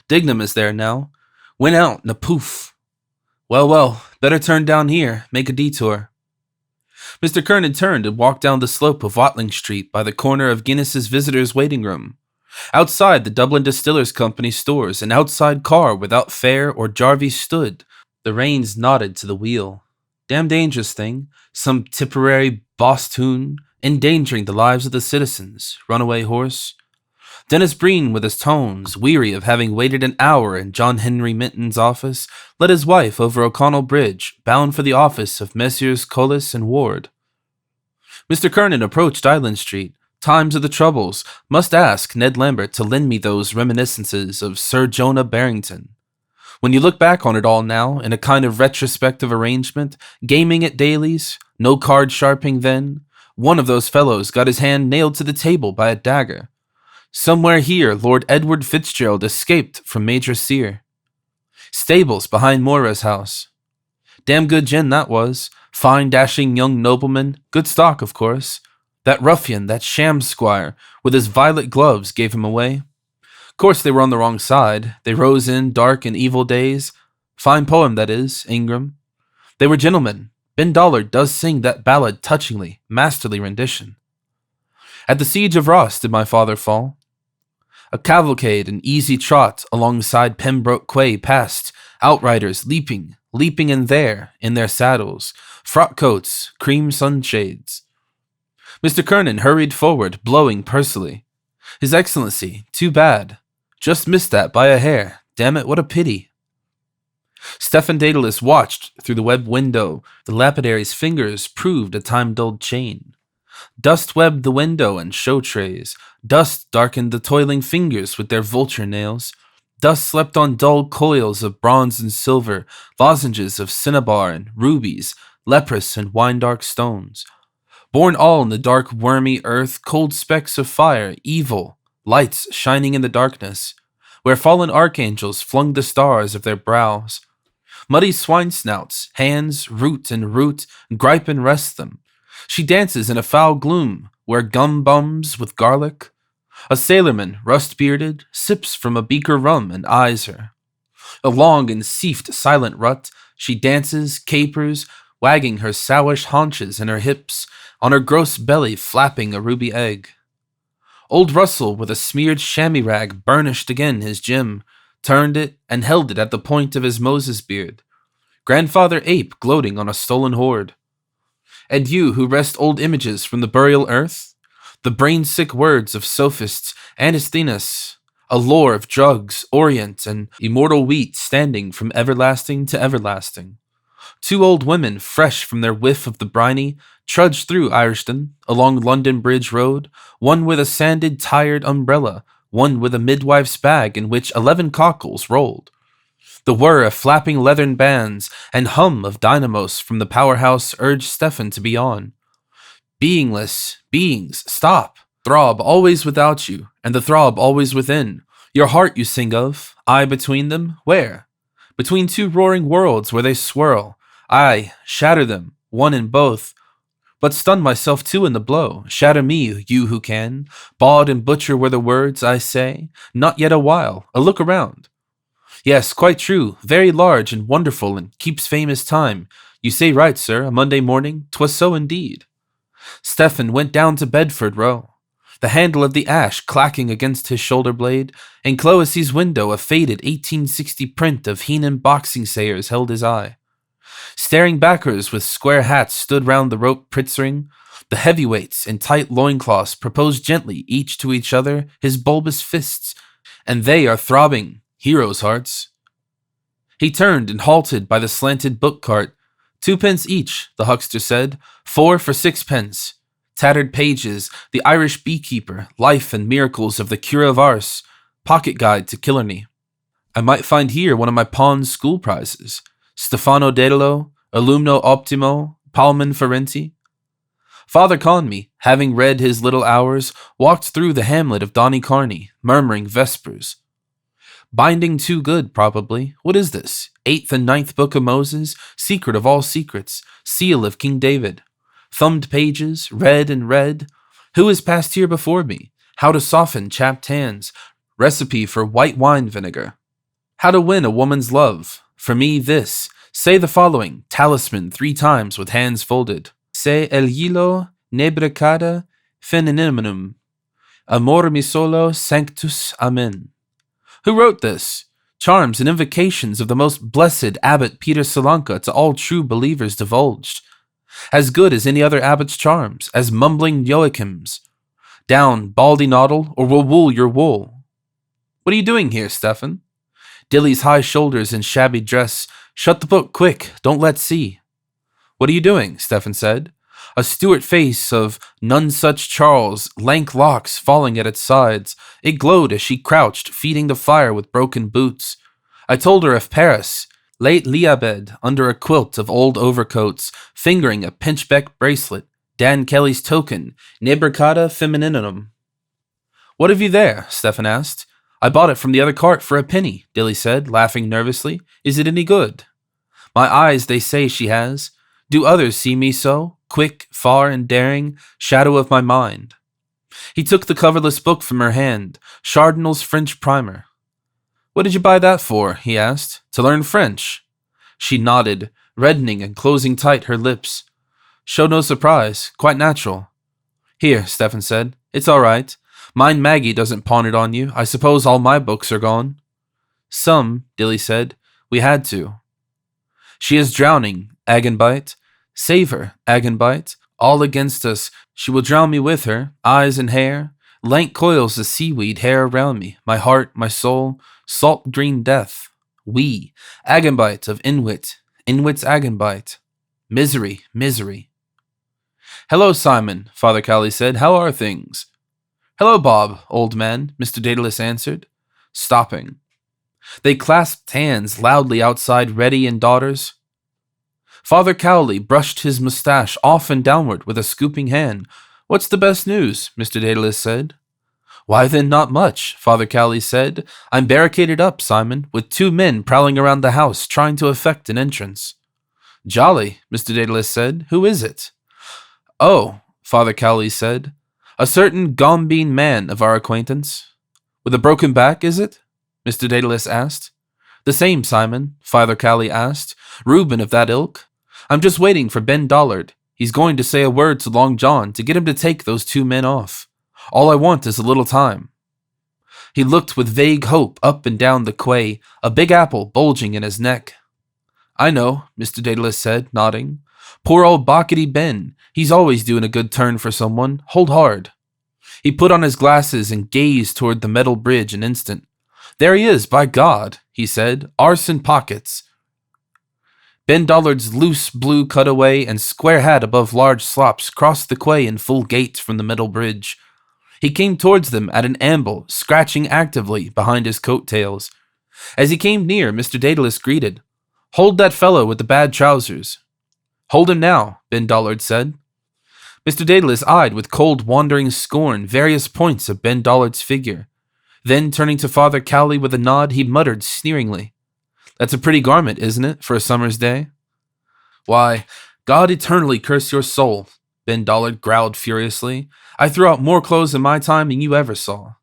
Dignam is there now. Went out in a poof. Well, well, better turn down here, make a detour. Mr. Kernan turned and walked down the slope of Watling Street by the corner of Guinness's visitors' waiting room. Outside the Dublin Distillers Company stores, an outside car without fare or Jarvey stood. The reins knotted to the wheel. Damn dangerous thing. Some Tipperary boss tune, endangering the lives of the citizens. Runaway horse. Dennis Breen, with his tones, weary of having waited an hour in John Henry Minton's office, led his wife over O'Connell Bridge, bound for the office of Messrs. Collis and Ward. Mr. Kernan approached Island Street. Times of the troubles. Must ask Ned Lambert to lend me those reminiscences of Sir Jonah Barrington. When you look back on it all now, in a kind of retrospective arrangement, gaming at Daly's, no card sharping then, one of those fellows got his hand nailed to the table by a dagger. Somewhere here, Lord Edward Fitzgerald escaped from Major Sear. Stables behind Moira's house. Damn good gin that was. Fine dashing young nobleman. Good stock, of course. That ruffian, that sham squire, with his violet gloves, gave him away. Of course they were on the wrong side. They rose in dark and evil days. Fine poem, that is, Ingram. They were gentlemen. Ben Dollard does sing that ballad touchingly, masterly rendition. At the siege of Ross did my father fall. A cavalcade in easy trot alongside Pembroke Quay passed, outriders leaping in their saddles, frock coats, cream sunshades. Mr. Kernan hurried forward, blowing pursily. His Excellency, too bad. Just missed that by a hair. Damn it, what a pity. Stephen Daedalus watched through the web window. The lapidary's fingers proved a time-dulled chain. Dust webbed the window and show trays. Dust darkened the toiling fingers with their vulture nails. Dust slept on dull coils of bronze and silver, lozenges of cinnabar and rubies, leprous and wine-dark stones. Born all in the dark wormy earth, cold specks of fire, evil, lights shining in the darkness, where fallen archangels flung the stars of their brows. Muddy swine snouts, hands, root, gripe and rest them. She dances in a foul gloom, where gum bums with garlic. A sailorman, rust-bearded, sips from a beaker rum and eyes her. A long and seafed silent rut, she dances, capers, wagging her sowish haunches and her hips, on her gross belly flapping a ruby egg. Old Russell, with a smeared chamois rag, burnished again his gym, turned it and held it at the point of his Moses beard. Grandfather Ape gloating on a stolen hoard. And you who wrest old images from the burial earth? The brain-sick words of sophists, Anasthenes, a lore of drugs, orient, and immortal wheat standing from everlasting to everlasting. Two old women, fresh from their whiff of the briny, trudged through Irishton, along London Bridge Road, one with a sanded, tired umbrella, one with a midwife's bag in which 11 cockles rolled. The whir of flapping leathern bands and hum of dynamos from the powerhouse urged Stephen to be on. Beingless, beings, stop! Throb always without you, and the throb always within. Your heart you sing of, I between them, where? Between two roaring worlds where they swirl. I shatter them, one in both. But stun myself too in the blow. Shatter me, you who can. Bawd and butcher were the words I say. Not yet a while, a look around. Yes, quite true, very large and wonderful, and keeps famous time. You say right, sir, a Monday morning, 'twas so indeed. Stephen went down to Bedford Row, the handle of the ash clacking against his shoulder blade. In Cloacy's window a faded 1860 print of Heenan boxing sayers held his eye. Staring backers with square hats stood round the rope pritzing. The heavyweights in tight loincloths proposed gently each to each other his bulbous fists, and they are throbbing heroes' hearts. He turned and halted by the slanted book cart. 2 pence each, the huckster said, 4 for 6 pence. Tattered pages, The Irish Beekeeper, Life and Miracles of the Cure of Ars, Pocket Guide to Killarney. I might find here one of my Pons school prizes. Stefano Dedalo, Alumno Optimo, Palman Ferenti. Father Conmee, having read his little hours, walked through the hamlet of Donnycarney, murmuring vespers. Binding too good, probably. What is this? 8th and 9th book of Moses, secret of all secrets, seal of King David. Thumbed pages, read and read. Who has passed here before me? How to soften chapped hands. Recipe for white wine vinegar. How to win a woman's love. For me, this. Say the following talisman 3 times with hands folded. Se el hilo nebrecada femininum. Amor mi solo sanctus amen. Who wrote this? Charms and invocations of the most blessed Abbot Peter Solanka to all true believers divulged. As good as any other abbot's charms, as mumbling Joachim's. Down, baldy noddle, or we'll wool your wool. What are you doing here, Stefan? Dilly's high shoulders and shabby dress. Shut the book, quick, don't let see. What are you doing? Stefan said. A Stuart face of none such Charles, lank locks falling at its sides. It glowed as she crouched, feeding the fire with broken boots. I told her of Paris, late Liabed under a quilt of old overcoats, fingering a pinchbeck bracelet, Dan Kelly's token, Nebricata femininum. What have you there? Stefan asked. I bought it from the other cart for a penny, Dilly said, laughing nervously. Is it any good? My eyes, they say she has. Do others see me so? Quick, far, and daring, shadow of my mind. He took the coverless book from her hand, Chardinal's French primer. What did you buy that for? He asked. To learn French. She nodded, reddening and closing tight her lips. Showed no surprise, quite natural. Here, Stefan said. It's all right. Mind Maggie doesn't pawn it on you. I suppose all my books are gone. Some, Dilly said. We had to. She is drowning, Agenbite. Save her, Agenbite. All against us. She will drown me with her, eyes and hair. Lank coils of seaweed hair around me, my heart, my soul, salt green death. We, Agenbite of Inwit, Inwit's Agenbite. Misery, misery. Hello, Simon, Father Cowley said. How are things? Hello, Bob, old man, Mr. Daedalus answered, stopping. They clasped hands loudly outside Reddy and daughters. Father Cowley brushed his mustache off and downward with a scooping hand. What's the best news? Mr. Daedalus said. Why then, not much, Father Cowley said. I'm barricaded up, Simon, with 2 men prowling around the house trying to effect an entrance. Jolly, Mr. Daedalus said. Who is it? Oh, Father Cowley said. A certain gombeen man of our acquaintance. With a broken back, is it? Mr. Daedalus asked. The same, Simon, Father Cowley asked. Reuben of that ilk. I'm just waiting for Ben Dollard. He's going to say a word to Long John to get him to take those 2 men off. All I want is a little time. He looked with vague hope up and down the quay, a big apple bulging in his neck. I know, Mr. Daedalus said, nodding. Poor old Bockety Ben. He's always doing a good turn for someone. Hold hard. He put on his glasses and gazed toward the metal bridge an instant. There he is, by God, he said. Arse in pockets. Ben Dollard's loose blue cutaway and square hat above large slops crossed the quay in full gait from the metal bridge. He came towards them at an amble, scratching actively behind his coat-tails. As he came near, Mr. Daedalus greeted. Hold that fellow with the bad trousers. Hold him now, Ben Dollard said. Mr. Daedalus eyed with cold, wandering scorn various points of Ben Dollard's figure. Then, turning to Father Cowley with a nod, he muttered sneeringly. That's a pretty garment, isn't it, for a summer's day? Why, God eternally curse your soul, Ben Dollard growled furiously. I threw out more clothes in my time than you ever saw.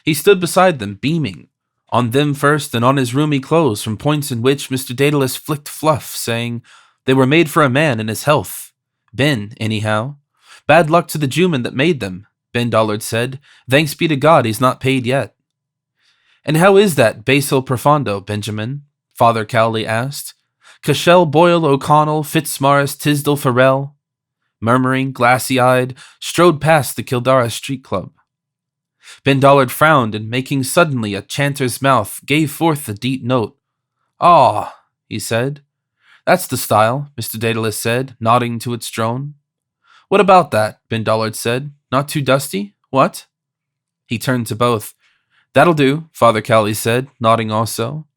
He stood beside them, beaming, on them first and on his roomy clothes from points in which Mr. Daedalus flicked fluff, saying, They were made for a man in his health. Ben, anyhow. Bad luck to the Jewman that made them, Ben Dollard said. Thanks be to God he's not paid yet. And how is that basil profondo, Benjamin? Father Cowley asked. Cashel, Boyle, O'Connell, Fitzmaurice, Tisdall, Farrell, murmuring, glassy-eyed, strode past the Kildare Street Club. Ben Dollard frowned and, making suddenly a chanter's mouth, gave forth a deep note. Ah, he said. That's the style, Mr. Daedalus said, nodding to its drone. What about that? Ben Dollard said. Not too dusty? What? He turned to both. That'll do, Father Cowley said, nodding also.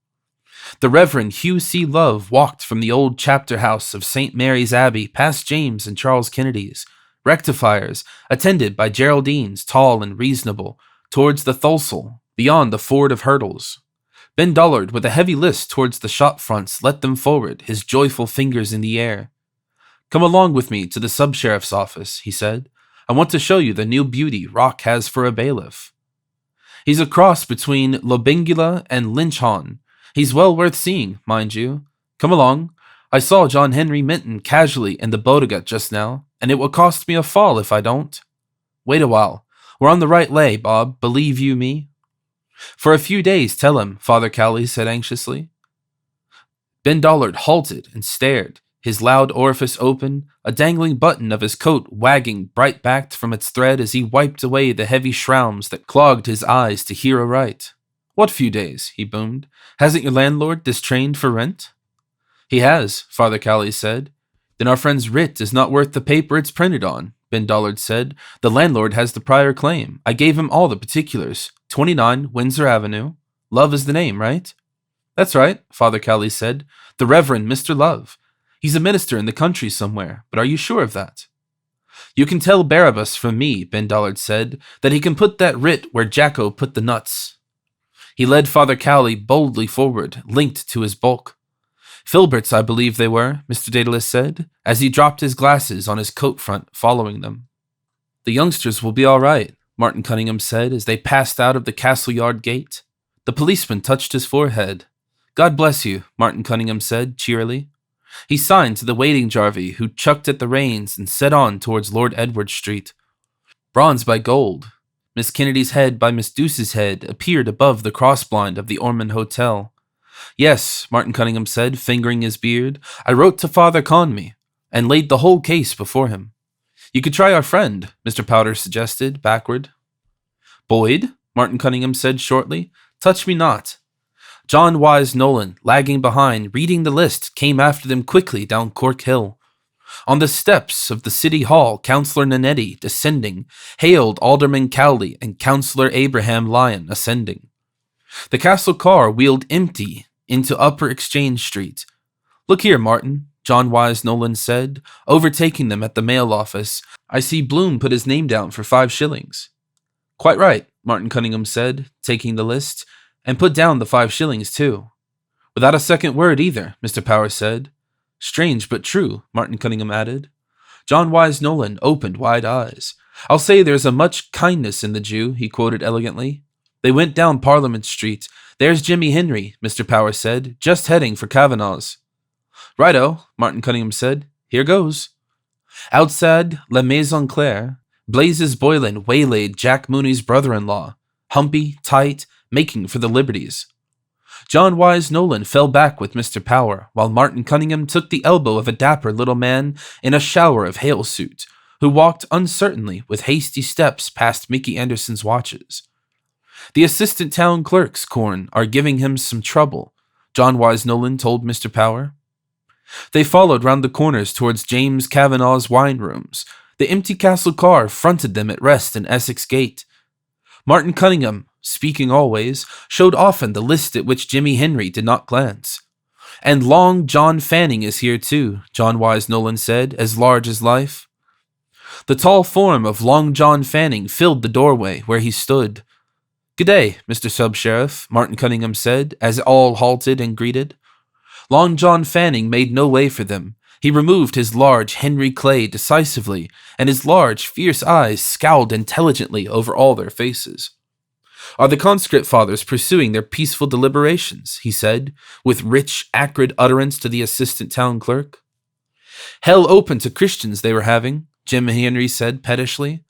The Reverend Hugh C. Love walked from the old chapter house of St. Mary's Abbey past James and Charles Kennedy's, rectifiers, attended by Geraldines, tall and reasonable, towards the Thulsel, beyond the ford of hurdles. Ben Dollard, with a heavy list towards the shop fronts, led them forward, his joyful fingers in the air. Come along with me to the sub-sheriff's office, he said. I want to show you the new beauty Rock has for a bailiff. He's a cross between Lobengula and Lynchhawn, He's well worth seeing, mind you. Come along. I saw John Henry Minton casually in the bodega just now, and it will cost me a fall if I don't. Wait a while. We're on the right lay, Bob, believe you me. For a few days, tell him, Father Cowley said anxiously. Ben Dollard halted and stared, his loud orifice open, a dangling button of his coat wagging bright-backed from its thread as he wiped away the heavy shrouds that clogged his eyes to hear aright. What few days? He boomed. Hasn't your landlord distrained for rent? He has, Father Cowley said. Then our friend's writ is not worth the paper it's printed on, Ben Dollard said. The landlord has the prior claim. I gave him all the particulars. 29 Windsor Avenue. Love is the name, right? That's right, Father Cowley said. The Reverend Mr. Love. He's a minister in the country somewhere, but are you sure of that? You can tell Barabbas from me, Ben Dollard said, that he can put that writ where Jacko put the nuts. He led Father Cowley boldly forward, linked to his bulk. Filberts, I believe they were, Mr. Daedalus said, as he dropped his glasses on his coat front, following them. The youngsters will be all right, Martin Cunningham said as they passed out of the castle yard gate. The policeman touched his forehead. God bless you, Martin Cunningham said cheerily. He signed to the waiting Jarvey, who chucked at the reins and set on towards Lord Edward Street. Bronze by gold. Miss Kennedy's head by Miss Douce's head appeared above the crossblind of the Ormond Hotel. Yes, Martin Cunningham said, fingering his beard. I wrote to Father Conmee, and laid the whole case before him. You could try our friend, Mr. Powder suggested, backward. Boyd, Martin Cunningham said shortly. Touch me not. John Wise Nolan, lagging behind, reading the list, came after them quickly down Cork Hill. On the steps of the City Hall, Councillor Nanetti, descending, hailed Alderman Cowley and Councillor Abraham Lyon, ascending. The castle car wheeled empty into Upper Exchange Street. Look here, Martin, John Wise Nolan said, overtaking them at the mail office. I see Bloom put his name down for 5 shillings. Quite right, Martin Cunningham said, taking the list, and put down the 5 shillings too. Without a second word either, Mr. Power said. Strange but true, Martin Cunningham added. John Wise Nolan opened wide eyes. I'll say there's a much kindness in the Jew, he quoted elegantly. They went down Parliament Street. There's Jimmy Henry, Mr. Power said, just heading for Kavanagh's. Righto, Martin Cunningham said. Here goes. Outside La Maison Claire, Blazes Boylan waylaid Jack Mooney's brother-in-law, humpy, tight, making for the Liberties. John Wise Nolan fell back with Mr. Power, while Martin Cunningham took the elbow of a dapper little man in a shower of hail suit, who walked uncertainly with hasty steps past Mickey Anderson's watches. The assistant town clerks, Corn, are giving him some trouble, John Wise Nolan told Mr. Power. They followed round the corners towards James Kavanagh's wine rooms. The empty castle car fronted them at rest in Essex Gate. Martin Cunningham, speaking always, showed often the list at which Jimmy Henry did not glance. And Long John Fanning is here too, John Wise Nolan said, as large as life. The tall form of Long John Fanning filled the doorway where he stood. Good day, Mr. Sub-Sheriff, Martin Cunningham said, as all halted and greeted. Long John Fanning made no way for them. He removed his large Henry Clay decisively, and his large, fierce eyes scowled intelligently over all their faces. Are the conscript fathers pursuing their peaceful deliberations? He said, with rich, acrid utterance to the assistant town clerk. Hell open to Christians they were having, Jim Henry said pettishly.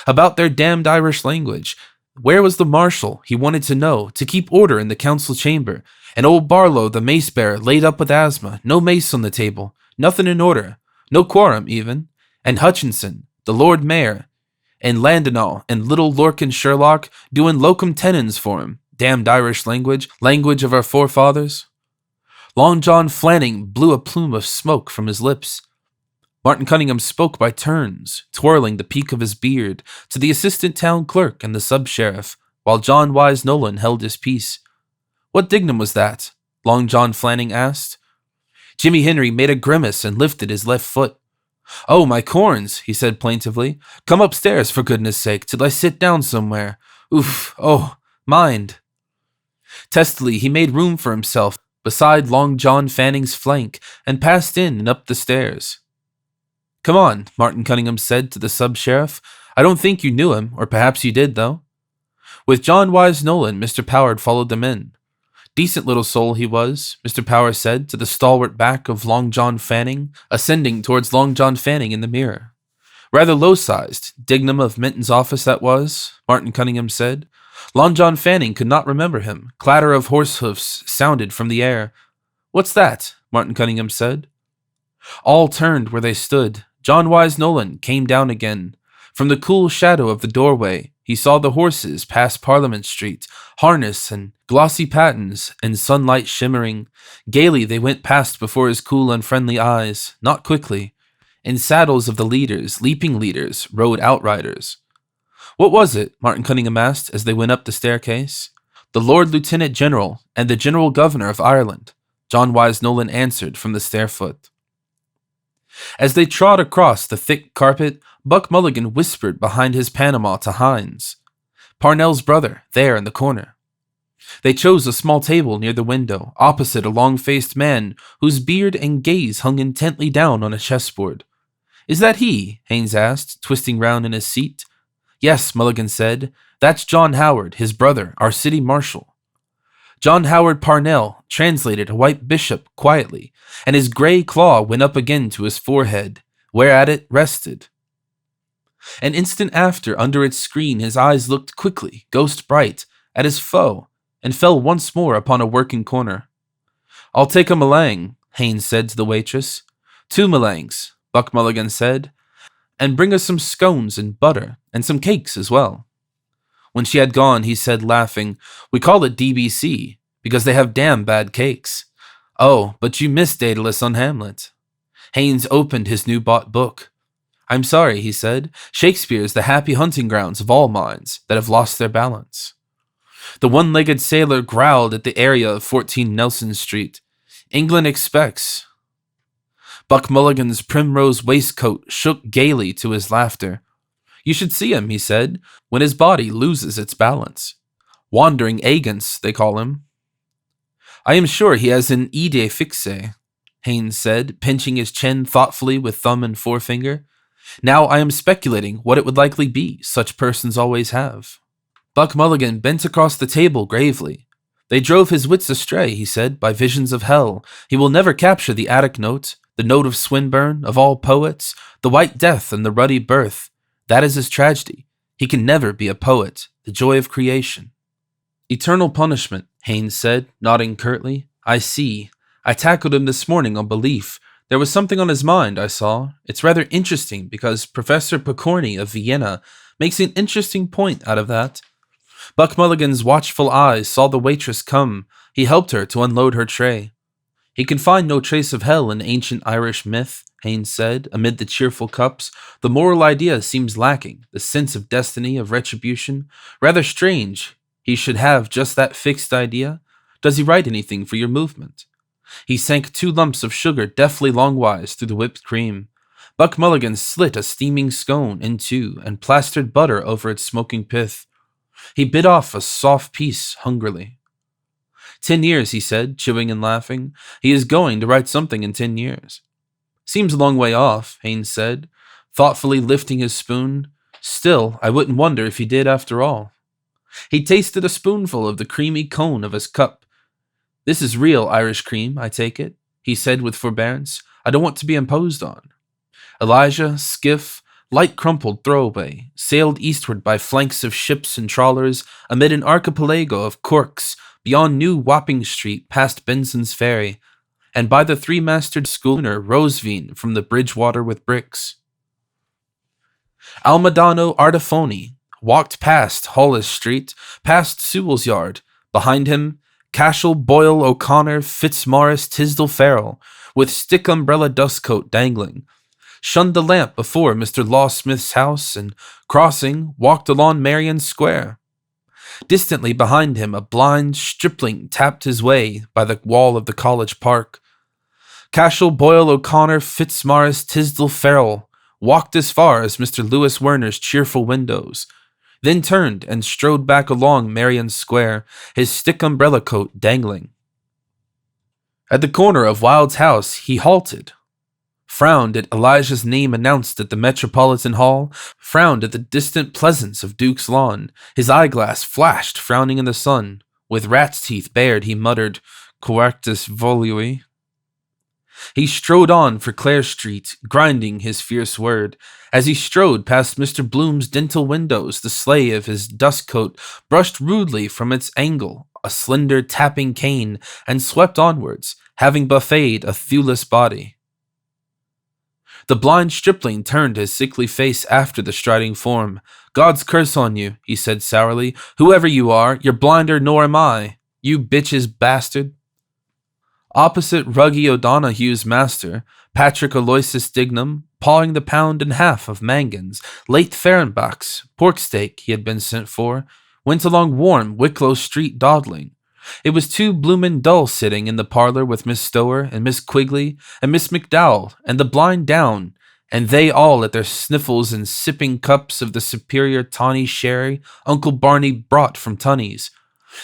About their damned Irish language. Where was the marshal, he wanted to know, to keep order in the council chamber? And old Barlow, the mace-bearer, laid up with asthma, no mace on the table, nothing in order, no quorum even. And Hutchinson, the Lord Mayor, and Landinall and little Lorcan Sherlock doing locum tenens for him. Damned Irish language of our forefathers. Long John Fanning blew a plume of smoke from his lips. Martin Cunningham spoke by turns, twirling the peak of his beard, to the assistant town clerk and the sub-sheriff, while John Wise Nolan held his peace. What dignum was that? Long John Fanning asked. Jimmy Henry made a grimace and lifted his left foot. Oh, my corns, he said plaintively. Come upstairs, for goodness sake, till I sit down somewhere. Oof, oh, mind. Testily, he made room for himself beside Long John Fanning's flank and passed in and up the stairs. Come on, Martin Cunningham said to the sub-sheriff. I don't think you knew him, or perhaps you did, though. With John Wise Nolan, Mr. Power followed them in. Decent little soul he was, Mr. Power said to the stalwart back of Long John Fanning, ascending towards Long John Fanning in the mirror. Rather low-sized, Dignam of Minton's office that was, Martin Cunningham said. Long John Fanning could not remember him. Clatter of horse hoofs sounded from the air. What's that? Martin Cunningham said. All turned where they stood. John Wise Nolan came down again. From the cool shadow of the doorway, he saw the horses pass Parliament Street, harness and glossy pattens and sunlight shimmering. Gaily they went past before his cool and friendly eyes, not quickly. In saddles of the leaders, leaping leaders, rode outriders. What was it? Martin Cunningham asked as they went up the staircase. The Lord Lieutenant General and the General Governor of Ireland, John Wise Nolan answered from the stairfoot. As they trod across the thick carpet, Buck Mulligan whispered behind his Panama to Hines, Parnell's brother, there in the corner. They chose a small table near the window, opposite a long-faced man whose beard and gaze hung intently down on a chessboard. Is that he? Haines asked, twisting round in his seat. Yes, Mulligan said. That's John Howard, his brother, our city marshal. John Howard Parnell translated a white bishop quietly, and his grey claw went up again to his forehead, whereat it rested. An instant after, under its screen, his eyes looked quickly, ghost bright, at his foe, and fell once more upon a working corner. I'll take a Malang, Haines said to the waitress. 2 Malangs, Buck Mulligan said, and bring us some scones and butter, and some cakes as well. When she had gone, he said, laughing, We call it DBC, because they have damn bad cakes. Oh, but you missed Daedalus on Hamlet. Haines opened his new-bought book. I'm sorry, he said. Shakespeare's the happy hunting grounds of all minds that have lost their balance. The one-legged sailor growled at the area of 14 Nelson Street. England expects. Buck Mulligan's primrose waistcoat shook gaily to his laughter. You should see him, he said, when his body loses its balance. Wandering agents, they call him. I am sure he has an idée fixe, Haines said, pinching his chin thoughtfully with thumb and forefinger. Now I am speculating what it would likely be, such persons always have. Buck Mulligan bent across the table gravely. They drove his wits astray, he said, by visions of hell. He will never capture the Attic note, the note of Swinburne, of all poets, the White Death and the ruddy birth. That is his tragedy. He can never be a poet, the joy of creation. Eternal punishment, Haines said, nodding curtly. I see. I tackled him this morning on belief. There was something on his mind, I saw. It's rather interesting because Professor Pokorny of Vienna makes an interesting point out of that. Buck Mulligan's watchful eyes saw the waitress come. He helped her to unload her tray. He can find no trace of hell in ancient Irish myth, Haines said, amid the cheerful cups. The moral idea seems lacking, the sense of destiny, of retribution. Rather strange. He should have just that fixed idea. Does he write anything for your movement? He sank 2 lumps of sugar deftly longwise through the whipped cream. Buck Mulligan slit a steaming scone in 2 and plastered butter over its smoking pith. He bit off a soft piece hungrily. 10 years, he said, chewing and laughing. He is going to write something in 10 years. Seems a long way off, Haines said, thoughtfully lifting his spoon. Still, I wouldn't wonder if he did after all. He tasted a spoonful of the creamy cone of his cup. This is real Irish cream, I take it, he said with forbearance. I don't want to be imposed on. Elijah, skiff, light crumpled throwaway, sailed eastward by flanks of ships and trawlers amid an archipelago of corks beyond New Wapping Street past Benson's Ferry, and by the 3-masted schooner Rosevine from the Bridgewater with bricks. Almadano Ardifoni walked past Hollis Street, past Sewell's Yard. Behind him, Cashel, Boyle, O'Connor, Fitzmaurice, Tisdall Farrell, with stick umbrella dustcoat dangling, shunned the lamp before Mr. Lawsmith's house, and, crossing, walked along Marion Square. Distantly behind him, a blind stripling tapped his way by the wall of the college park. Cashel, Boyle, O'Connor, Fitzmaurice, Tisdall Farrell walked as far as Mr. Lewis Werner's cheerful windows, then turned and strode back along Marion Square, his stick umbrella coat dangling. At the corner of Wild's house, he halted, frowned at Elijah's name announced at the Metropolitan Hall, frowned at the distant pleasance of Duke's Lawn. His eyeglass flashed, frowning in the sun. With rat's teeth bared, he muttered, Quactus volui. He strode on for Clare Street, grinding his fierce word. As he strode past Mr. Bloom's dental windows, the sleigh of his dust coat brushed rudely from its angle a slender tapping cane and swept onwards, having buffeted a thewless body. The blind stripling turned his sickly face after the striding form. God's curse on you, he said sourly. Whoever you are, you're blinder nor am I, you bitch's bastard. Opposite ruggy O'Donoghue's master, Patrick Aloysius Dignam, pawing the pound and half of Mangan's, late Fehrenbach's, pork steak he had been sent for, went along warm Wicklow Street dawdling. It was too bloomin' dull sitting in the parlor with Miss Stower and Miss Quigley and Miss McDowell and the blind down, and they all at their sniffles and sipping cups of the superior tawny sherry Uncle Barney brought from Tunney's,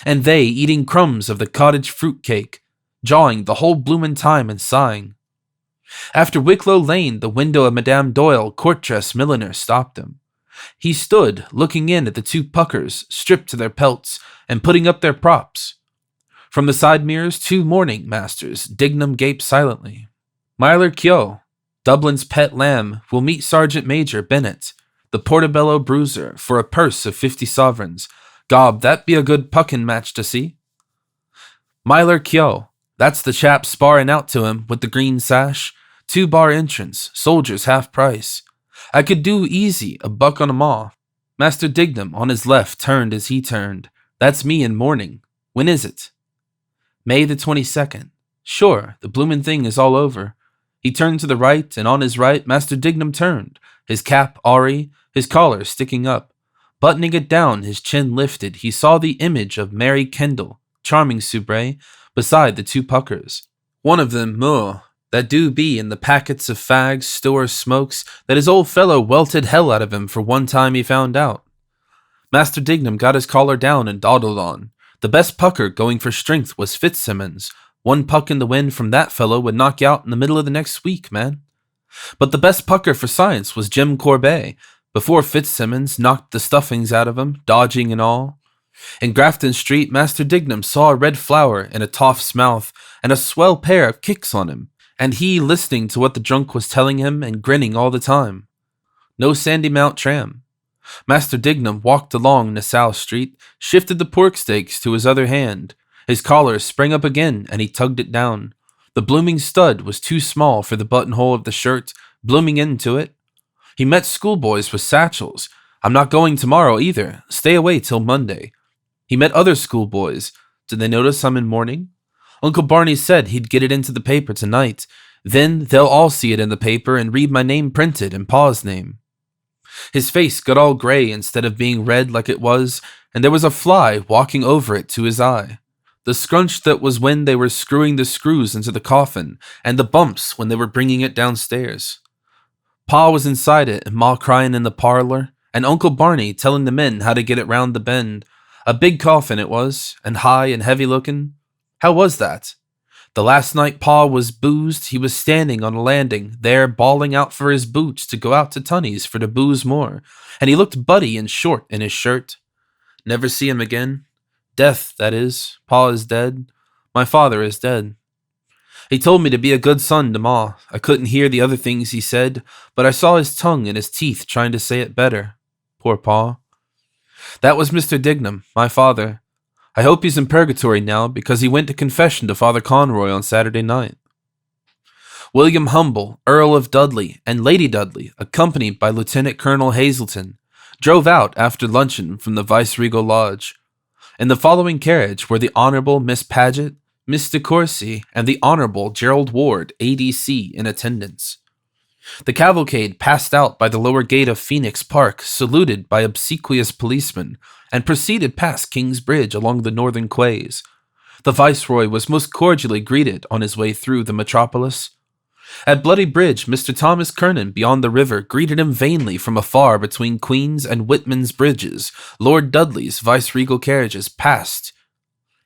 and they eating crumbs of the cottage fruit cake, jawing the whole bloomin' time and sighing. After Wicklow Lane, the window of Madame Doyle, court-dress milliner, stopped him. He stood, looking in at the two puckers, stripped to their pelts, and putting up their props. From the side mirrors, two mourning masters, Dignam gaped silently. Myler Keogh, Dublin's pet lamb, will meet Sergeant Major Bennett, the Portobello bruiser, for a purse of 50 sovereigns. Gob, that be a good puckin' match to see. Myler Keogh, that's the chap sparring out to him with the green sash. 2-bar entrance, soldiers half price. I could do easy, a buck on 'em all. Master Dignam on his left turned as he turned. That's me in mourning. When is it? May the 22nd. Sure, the bloomin' thing is all over. He turned to the right, and on his right Master Dignam turned, his cap awry, his collar sticking up. Buttoning it down, his chin lifted, he saw the image of Mary Kendall, charming soubrette, beside the two puckers. One of them, that do be in the packets of fags, Stower smokes, that his old fellow welted hell out of him for one time he found out. Master Dignam got his collar down and dawdled on. The best pucker going for strength was Fitzsimmons. One puck in the wind from that fellow would knock you out in the middle of the next week, man. But the best pucker for science was Jim Corbet, before Fitzsimmons knocked the stuffings out of him, dodging and all. In Grafton Street, Master Dignam saw a red flower in a toff's mouth and a swell pair of kicks on him, and he listening to what the drunk was telling him and grinning all the time. No Sandymount tram. Master Dignam walked along Nassau Street, shifted the pork steaks to his other hand. His collar sprang up again, and he tugged it down. The blooming stud was too small for the buttonhole of the shirt, blooming into it. He met schoolboys with satchels. I'm not going tomorrow either. Stay away till Monday. He met other schoolboys. Did they notice I'm in mourning? Uncle Barney said he'd get it into the paper tonight. Then they'll all see it in the paper and read my name printed and Pa's name. His face got all gray instead of being red like it was, and there was a fly walking over it to his eye. The scrunch that was when they were screwing the screws into the coffin, and the bumps when they were bringing it downstairs. Pa was inside it, and Ma crying in the parlor, and Uncle Barney telling the men how to get it round the bend. A big coffin it was, and high and heavy looking. How was that? The last night Pa was boozed, he was standing on a landing, there bawling out for his boots to go out to Tunney's for to booze more, and he looked buddy and short in his shirt. Never see him again. Death, that is. Pa is dead. My father is dead. He told me to be a good son to Ma. I couldn't hear the other things he said, but I saw his tongue and his teeth trying to say it better. Poor Pa. That was Mr. Dignam, my father. I hope he's in purgatory now, because he went to confession to Father Conroy on Saturday night. William Humble, Earl of Dudley, and Lady Dudley, accompanied by Lieutenant Colonel Hazelton, drove out after luncheon from the Viceregal Lodge. In the following carriage were the Honorable Miss Paget, Miss De Courcy, and the Honorable Gerald Ward, ADC, in attendance. The cavalcade passed out by the lower gate of Phoenix Park, saluted by obsequious policemen, and proceeded past King's Bridge along the northern quays. The Viceroy was most cordially greeted on his way through the metropolis. At Bloody Bridge, Mr. Thomas Kernan beyond the river greeted him vainly from afar between Queen's and Whitman's bridges. Lord Dudley's viceregal carriages passed,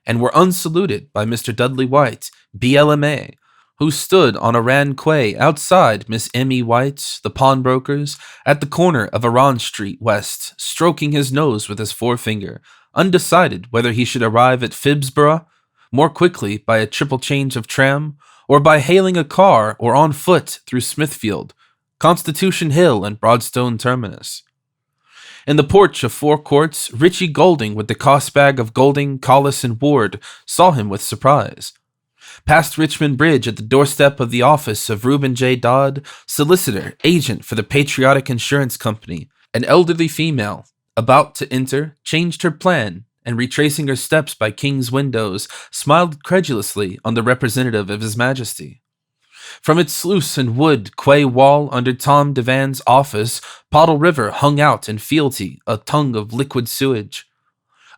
and were unsaluted by Mr. Dudley White, BLMA, who stood on a ran quay outside Miss Emmy White's, the pawnbroker's, at the corner of Aran Street West, stroking his nose with his forefinger, undecided whether he should arrive at Phibsborough more quickly by a triple change of tram, or by hailing a car or on foot through Smithfield, Constitution Hill, and Broadstone Terminus. In the porch of Four Courts, Richie Golding with the cost-bag of Golding, Collis, and Ward saw him with surprise. Past Richmond Bridge at the doorstep of the office of Reuben J. Dodd, solicitor, agent for the Patriotic Insurance Company, an elderly female, about to enter, changed her plan, and retracing her steps by King's windows, smiled credulously on the representative of His Majesty. From its sluice and wood quay wall under Tom Devan's office, Pottle River hung out in fealty, a tongue of liquid sewage.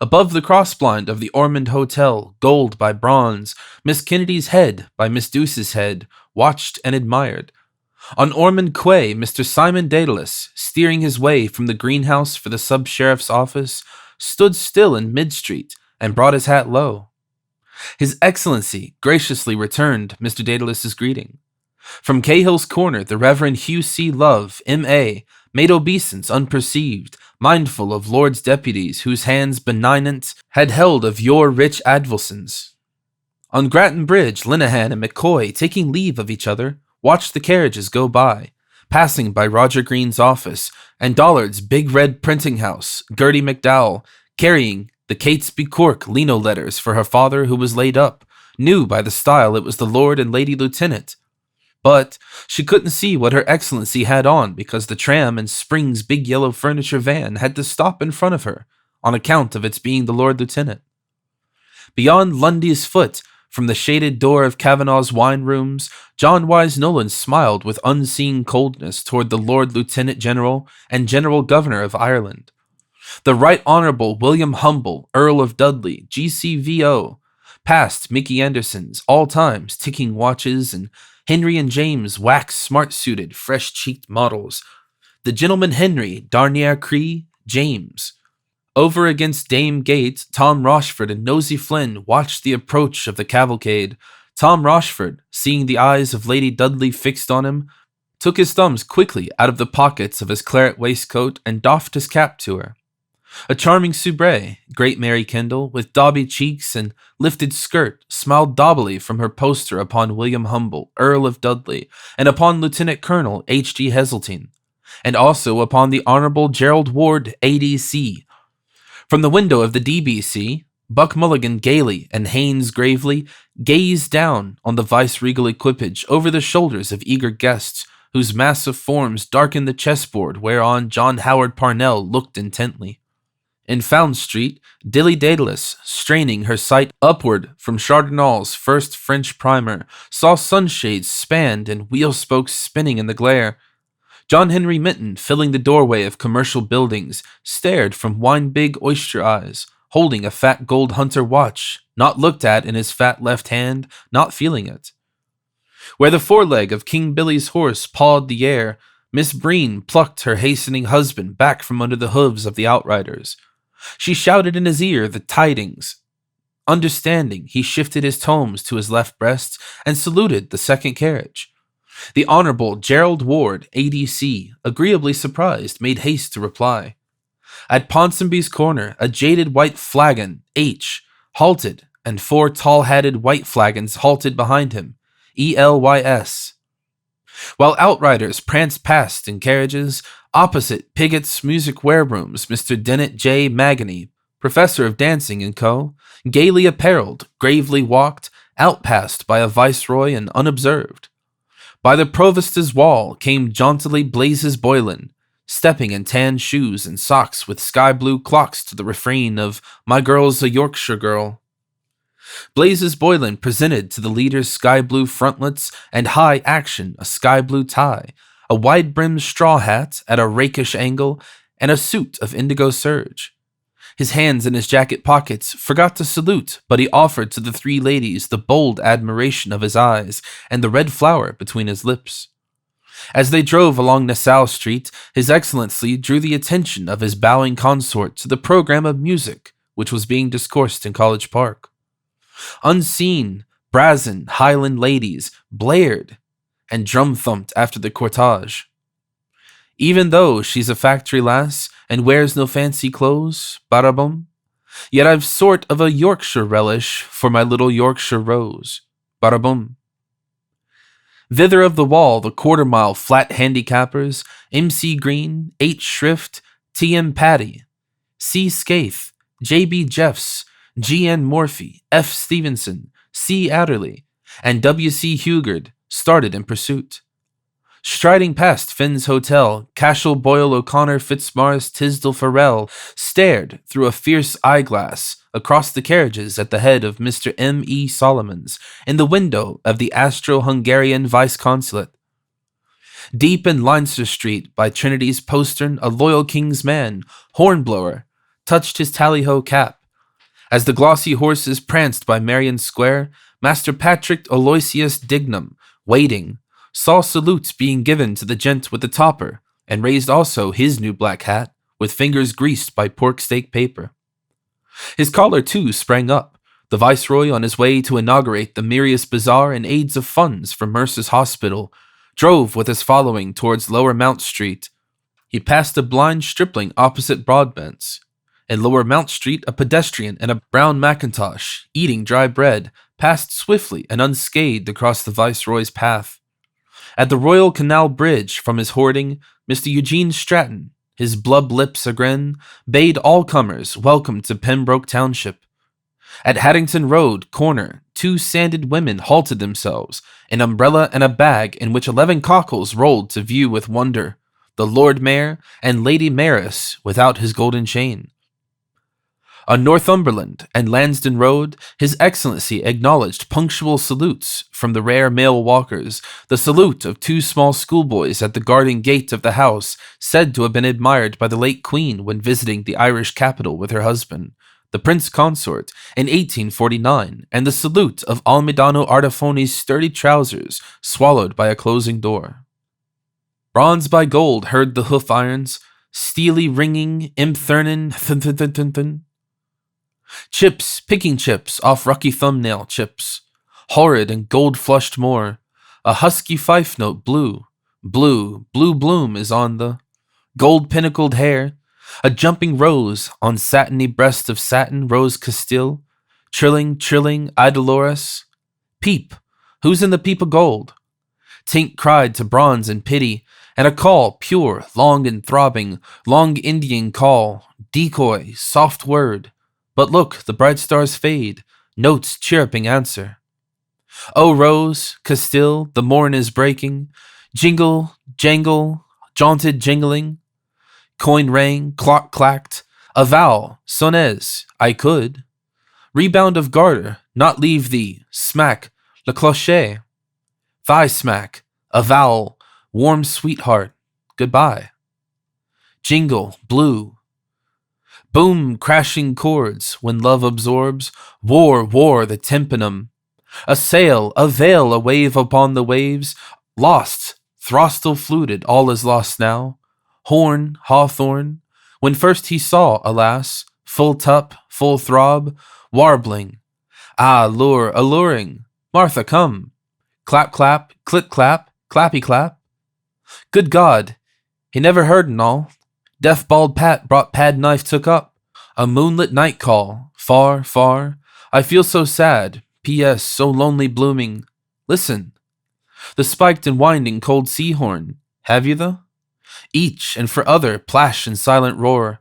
Above the crossblind of the Ormond Hotel, gold by bronze, Miss Kennedy's head by Miss Douce's head, watched and admired. On Ormond Quay, Mr. Simon Daedalus, steering his way from the greenhouse for the sub-sheriff's office, stood still in mid-street and brought his hat low. His Excellency graciously returned Mr. Daedalus's greeting. From Cahill's Corner, the Reverend Hugh C. Love, M.A., made obeisance unperceived, mindful of lords deputies whose hands benignant had held of yore rich advocens. On Grattan Bridge, Linehan and McCoy, taking leave of each other, watched the carriages go by, passing by Roger Green's office and Dollard's big red printing house, Gertie McDowell, carrying the Catesby Cork lino letters for her father who was laid up, knew by the style it was the Lord and Lady Lieutenant. But she couldn't see what Her Excellency had on because the tram and Spring's big yellow furniture van had to stop in front of her on account of its being the Lord Lieutenant. Beyond Lundy's Foot, from the shaded door of Kavanagh's wine rooms, John Wise Nolan smiled with unseen coldness toward the Lord Lieutenant General and General Governor of Ireland. The Right Honourable William Humble, Earl of Dudley, GCVO, passed Mickey Anderson's, all times ticking watches, and Henry and James wax smart-suited, fresh-cheeked models. The Gentleman Henry, Darnier Cree, James. Over against Dame Gate, Tom Rochford and Nosey Flynn watched the approach of the cavalcade. Tom Rochford, seeing the eyes of Lady Dudley fixed on him, took his thumbs quickly out of the pockets of his claret waistcoat and doffed his cap to her. A charming soubrette, Great Mary Kendall, with dauby cheeks and lifted skirt, smiled daubily from her poster upon William Humble, Earl of Dudley, and upon Lieutenant Colonel H.G. Heseltine, and also upon the Honourable Gerald Ward, A.D.C. From the window of the D.B.C., Buck Mulligan gaily and Haynes gravely gazed down on the vice-regal equipage over the shoulders of eager guests, whose massive forms darkened the chessboard whereon John Howard Parnell looked intently. In Found Street, Dilly Daedalus, straining her sight upward from Chardonnal's first French primer, saw sunshades spanned and wheel spokes spinning in the glare. John Henry Minton, filling the doorway of commercial buildings, stared from wine-big oyster eyes, holding a fat gold hunter watch, not looked at in his fat left hand, not feeling it. Where the foreleg of King Billy's horse pawed the air, Miss Breen plucked her hastening husband back from under the hooves of the outriders. She shouted in his ear the tidings. Understanding, he shifted his tomes to his left breast and saluted the second carriage. The Honourable Gerald Ward, A.D.C., agreeably surprised, made haste to reply. At Ponsonby's corner, a jaded white flagon, H, halted, and 4 tall-hatted white flagons halted behind him, ELYS. While outriders pranced past in carriages, opposite Piggott's music warerooms, Mr. Dennett J. Magany, professor of dancing and co., gaily apparelled, gravely walked, outpassed by a viceroy and unobserved. By the provost's wall came jauntily Blazes Boylan, stepping in tan shoes and socks with sky-blue clocks to the refrain of My Girl's a Yorkshire Girl. Blazes Boylan presented to the leader's sky-blue frontlets and high action a sky-blue tie, a wide-brimmed straw hat at a rakish angle, and a suit of indigo serge. His hands in his jacket pockets forgot to salute, but he offered to the 3 ladies the bold admiration of his eyes and the red flower between his lips. As they drove along Nassau Street, His Excellency drew the attention of his bowing consort to the program of music which was being discoursed in College Park. Unseen, brazen Highland ladies blared and drum thumped after the cortege. Even though she's a factory lass and wears no fancy clothes, barabum, yet I've sort of a Yorkshire relish for my little Yorkshire rose, barabum. Thither of the wall, the quarter-mile flat handicappers, MC Green, H. Shrift, T.M. Patty, C. Skaith, J.B. Jeffs, G.N. Morphy, F. Stevenson, C. Adderley, and W.C. Hugard started in pursuit. Striding past Finn's Hotel, Cashel, Boyle, O'Connor, Fitzmaurice, Tisdall, Farrell stared through a fierce eyeglass across the carriages at the head of Mr. M. E. Solomons in the window of the Austro-Hungarian vice-consulate. Deep in Leinster Street by Trinity's postern, a loyal king's man, Hornblower, touched his tally-ho cap. As the glossy horses pranced by Marion Square, Master Patrick Aloysius Dignam, waiting, saw salutes being given to the gent with the topper, and raised also his new black hat, with fingers greased by pork steak paper. His collar, too, sprang up, the viceroy on his way to inaugurate the Mirius Bazaar and aids of funds for Mercer's Hospital, drove with his following towards Lower Mount Street. He passed a blind stripling opposite Broadbent's. In Lower Mount Street, a pedestrian in a brown mackintosh, eating dry bread, passed swiftly and unscathed across the viceroy's path. At the Royal Canal Bridge, from his hoarding, Mr. Eugene Stratton, his blub lips a grin, bade all comers welcome to Pembroke Township. At Haddington Road corner, 2 sanded women halted themselves, an umbrella and a bag in which 11 cockles rolled to view with wonder, the Lord Mayor and Lady Mayoress without his golden chain. On Northumberland and Lansdowne Road, His Excellency acknowledged punctual salutes from the rare male walkers, the salute of 2 small schoolboys at the garden gate of the house, said to have been admired by the late Queen when visiting the Irish capital with her husband, the Prince Consort, in 1849, and the salute of Almidano Artefoni's sturdy trousers swallowed by a closing door. Bronze by gold heard the hoof irons, steely ringing, imthurnin, thun. Chips, picking chips off rucky thumbnail chips. Horrid and gold-flushed more. A husky fife note blue. Blue bloom is on the gold-pinnacled hair. A jumping rose on satiny breast of satin rose Castile. Trilling, idolorous. Peep, who's in the peep of gold? Tink cried to bronze in pity, and a call, pure, long and throbbing, long Indian call, decoy, soft word. But look, the bright stars fade, notes chirruping answer. Oh, Rose, Castile, the morn is breaking, jingle, jangle, jaunted jingling. Coin rang, clock clacked, a vowel, sonnes, I could. Rebound of garter, not leave thee, smack, le clocher. Thigh smack, a vowel, warm sweetheart, goodbye. Jingle, blue. Boom, crashing chords, when love absorbs, war, the tympanum. A sail, a veil, a wave upon the waves, lost, throstle fluted, all is lost now. Horn, hawthorn, when first he saw, alas, full tup, full throb, warbling. Ah, lure, alluring, Martha, come. Clap, clap, clip, clap, clappy, clap. Good God, he never heard an all. Deaf bald Pat brought pad knife took up. A moonlit night call, far, far. I feel so sad, P.S. so lonely blooming. Listen, the spiked and winding cold sea horn. Have you the? Each and for other plash and silent roar.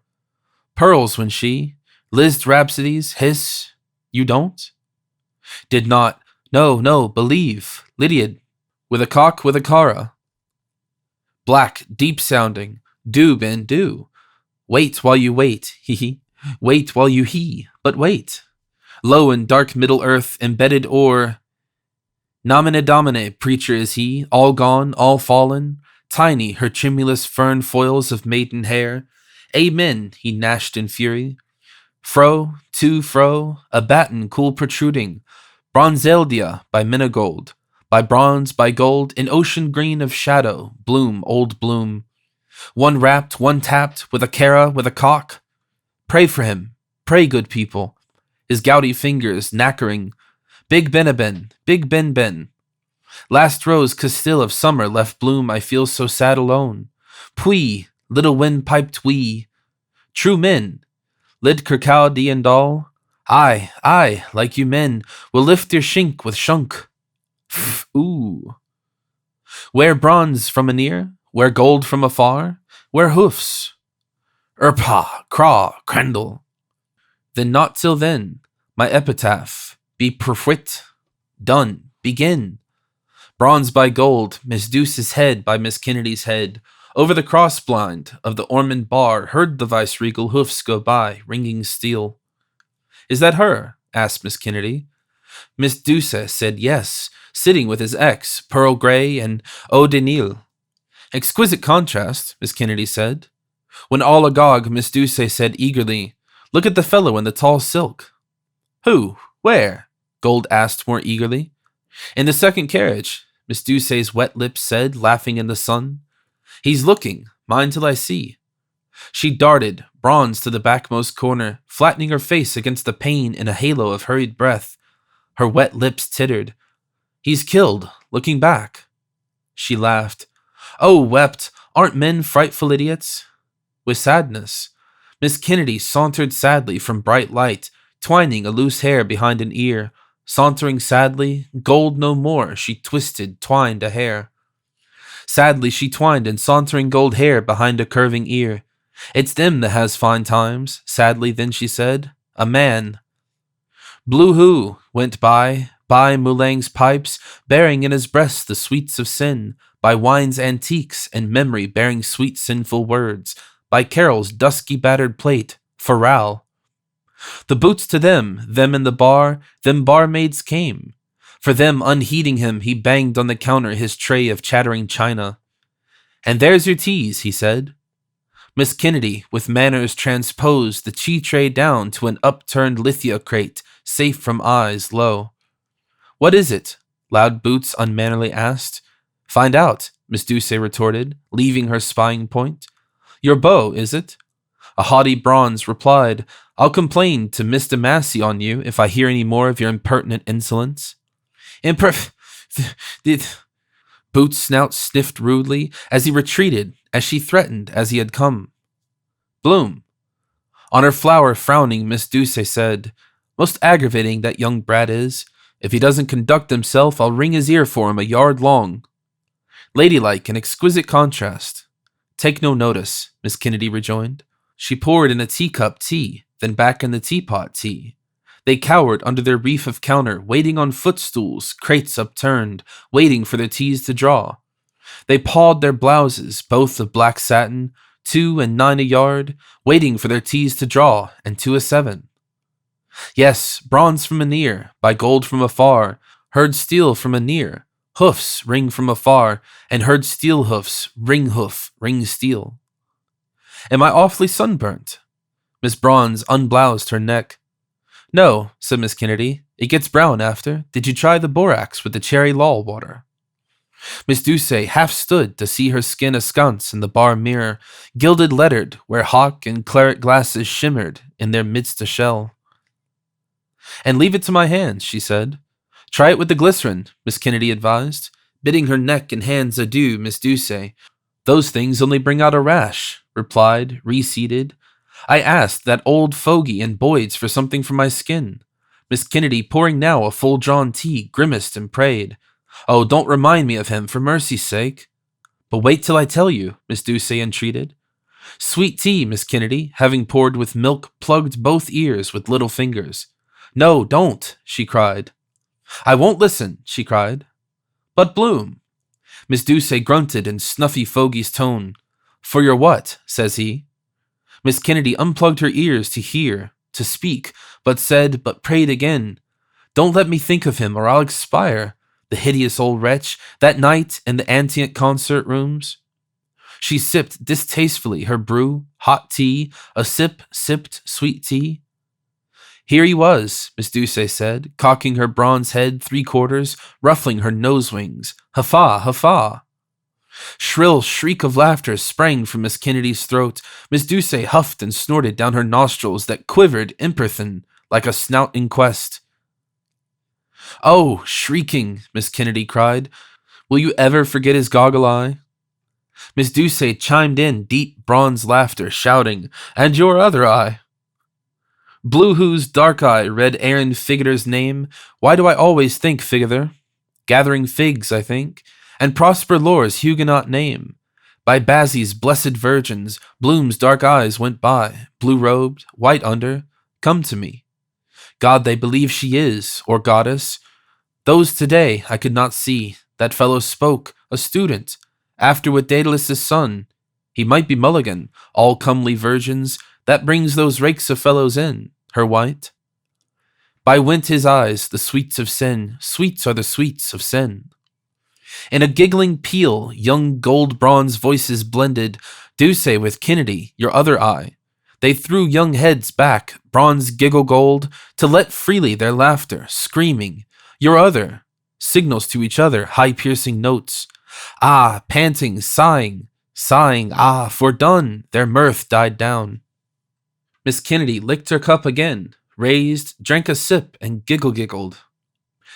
Pearls when she, lisped rhapsodies, hiss. You don't? Did not, no, believe. Lydiad, with a cock with a cara. Black, deep sounding. Do, Ben, do. Wait while you wait, hee. Wait while you but wait. Low in dark middle earth, embedded ore. Nomine domine, preacher is he, all gone, all fallen. Tiny, her tremulous fern foils of maiden hair. Amen, he gnashed in fury. Fro, to fro, a baton cool protruding. Bronzeldia by Minigold. By bronze, by gold, in ocean green of shadow, bloom, old bloom. One rapped, one tapped, with a cara, with a cock. Pray for him, pray, good people. His gouty fingers knackering. Big Ben-a-ben, Big Ben-ben. Last rose Castile of summer left bloom, I feel so sad alone. Pwee, little wind piped wee. True men, lid Kirkcaldy and all. Aye, like you men, will lift your shink with shunk. Ooh. Wear bronze from a near, wear gold from afar, wear hoofs. Erpah, craw, crandall. Then not till then, my epitaph, be perfwit, done, begin. Bronze by gold, Miss Douce's head by Miss Kennedy's head. Over the cross blind of the Ormond bar, heard the vice-regal hoofs go by, ringing steel. Is that her? Asked Miss Kennedy. Miss Douce said yes, sitting with his ex, Pearl Grey and Eau de Nil. Exquisite contrast, Miss Kennedy said. When all agog, Miss Douce said eagerly, Look at the fellow in the tall silk. Who? Where? Gold asked more eagerly. In the second carriage, Miss Douce's wet lips said, laughing in the sun. He's looking, mind till I see. She darted, bronze to the backmost corner, flattening her face against the pane in a halo of hurried breath. Her wet lips tittered. He's killed, looking back. She laughed. Oh, wept, aren't men frightful idiots? With sadness, Miss Kennedy sauntered sadly from bright light, twining a loose hair behind an ear. Sauntering sadly, gold no more, she twisted, twined a hair. Sadly she twined and sauntering gold hair behind a curving ear. It's them that has fine times, sadly then she said. A man. Blue Hoo went by Moulang's pipes, bearing in his breast the sweets of sin, by wine's antiques and memory bearing sweet sinful words, by Carol's dusky battered plate, Farral. The boots to them in the bar, them barmaids came. For them, unheeding him, he banged on the counter his tray of chattering china. And there's your teas, he said. Miss Kennedy, with manners transposed the tea tray down to an upturned lithia crate, safe from eyes low. What is it? Loud Boots unmannerly asked. Find out, Miss Douce retorted, leaving her spying point. Your beau, is it? A haughty bronze replied, I'll complain to Mr. Massey on you if I hear any more of your impertinent insolence. Boots' snout sniffed rudely as he retreated, as she threatened as he had come. Bloom. On her flower frowning, Miss Douce said, Most aggravating that young brat is. If he doesn't conduct himself, I'll wring his ear for him a yard long. Ladylike and exquisite contrast. Take no notice, Miss Kennedy rejoined. She poured in a teacup tea, then back in the teapot tea. They cowered under their reef of counter, waiting on footstools, crates upturned, waiting for their teas to draw. They pawed their blouses, both of black satin, 2 and 9 a yard, waiting for their teas to draw, and 2 a 7. Yes, bronze from a near, by gold from afar, heard steel from a near, hoofs ring from afar, and heard steel hoofs, ring hoof, ring steel. Am I awfully sunburnt? Miss Bronze unbloused her neck. No, said Miss Kennedy. It gets brown after. Did you try the borax with the cherry law water? Miss Douce half stood to see her skin askance in the bar mirror, gilded lettered where hock and claret glasses shimmered in their midst a shell. And leave it to my hands, she said. Try it with the glycerin, Miss Kennedy advised, bidding her neck and hands adieu, Miss Douce. Those things only bring out a rash, replied, reseated. I asked that old fogey and Boyd's for something for my skin. Miss Kennedy, pouring now a full-drawn tea, grimaced and prayed. Oh, don't remind me of him, for mercy's sake. But wait till I tell you, Miss Douce entreated. Sweet tea, Miss Kennedy, having poured with milk, plugged both ears with little fingers. No, don't, she cried. I won't listen, she cried. But Bloom. Miss Douce grunted in snuffy fogey's tone. For your what? Says he. Miss Kennedy unplugged her ears to hear, to speak, but prayed again. Don't let me think of him or I'll expire, the hideous old wretch, that night in the Antient concert rooms. She sipped distastefully her brew, hot tea, a sip sipped sweet tea. Here he was, Miss Douce said, cocking her bronze head 3/4, ruffling her nose wings. Huffa, huffa! Shrill shriek of laughter sprang from Miss Kennedy's throat. Miss Douce huffed and snorted down her nostrils that quivered imperthen like a snout in quest. Oh, shrieking, Miss Kennedy cried. Will you ever forget his goggle eye? Miss Doucet chimed in deep bronze laughter, shouting, And your other eye. Blue Who's dark eye read Aaron Figger's name. Why do I always think Figger? Gathering figs, I think, and Prosper Lore's Huguenot name. By Bazzy's blessed virgins, Bloom's dark eyes went by, blue robed, white under, come to me. God they believe she is, or goddess. Those today I could not see. That fellow spoke, a student, after with Daedalus' son. He might be Mulligan, all comely virgins, that brings those rakes of fellows in, her white. By wint his eyes, the sweets of sin, sweets are the sweets of sin. In a giggling peal, young gold bronze voices blended, Doucet with Kennedy, your other eye. They threw young heads back, bronze giggle gold, to let freely their laughter, screaming, your other, signals to each other, high piercing notes. Ah, panting, sighing, ah, for done, their mirth died down. Miss Kennedy licked her cup again, raised, drank a sip, and giggled.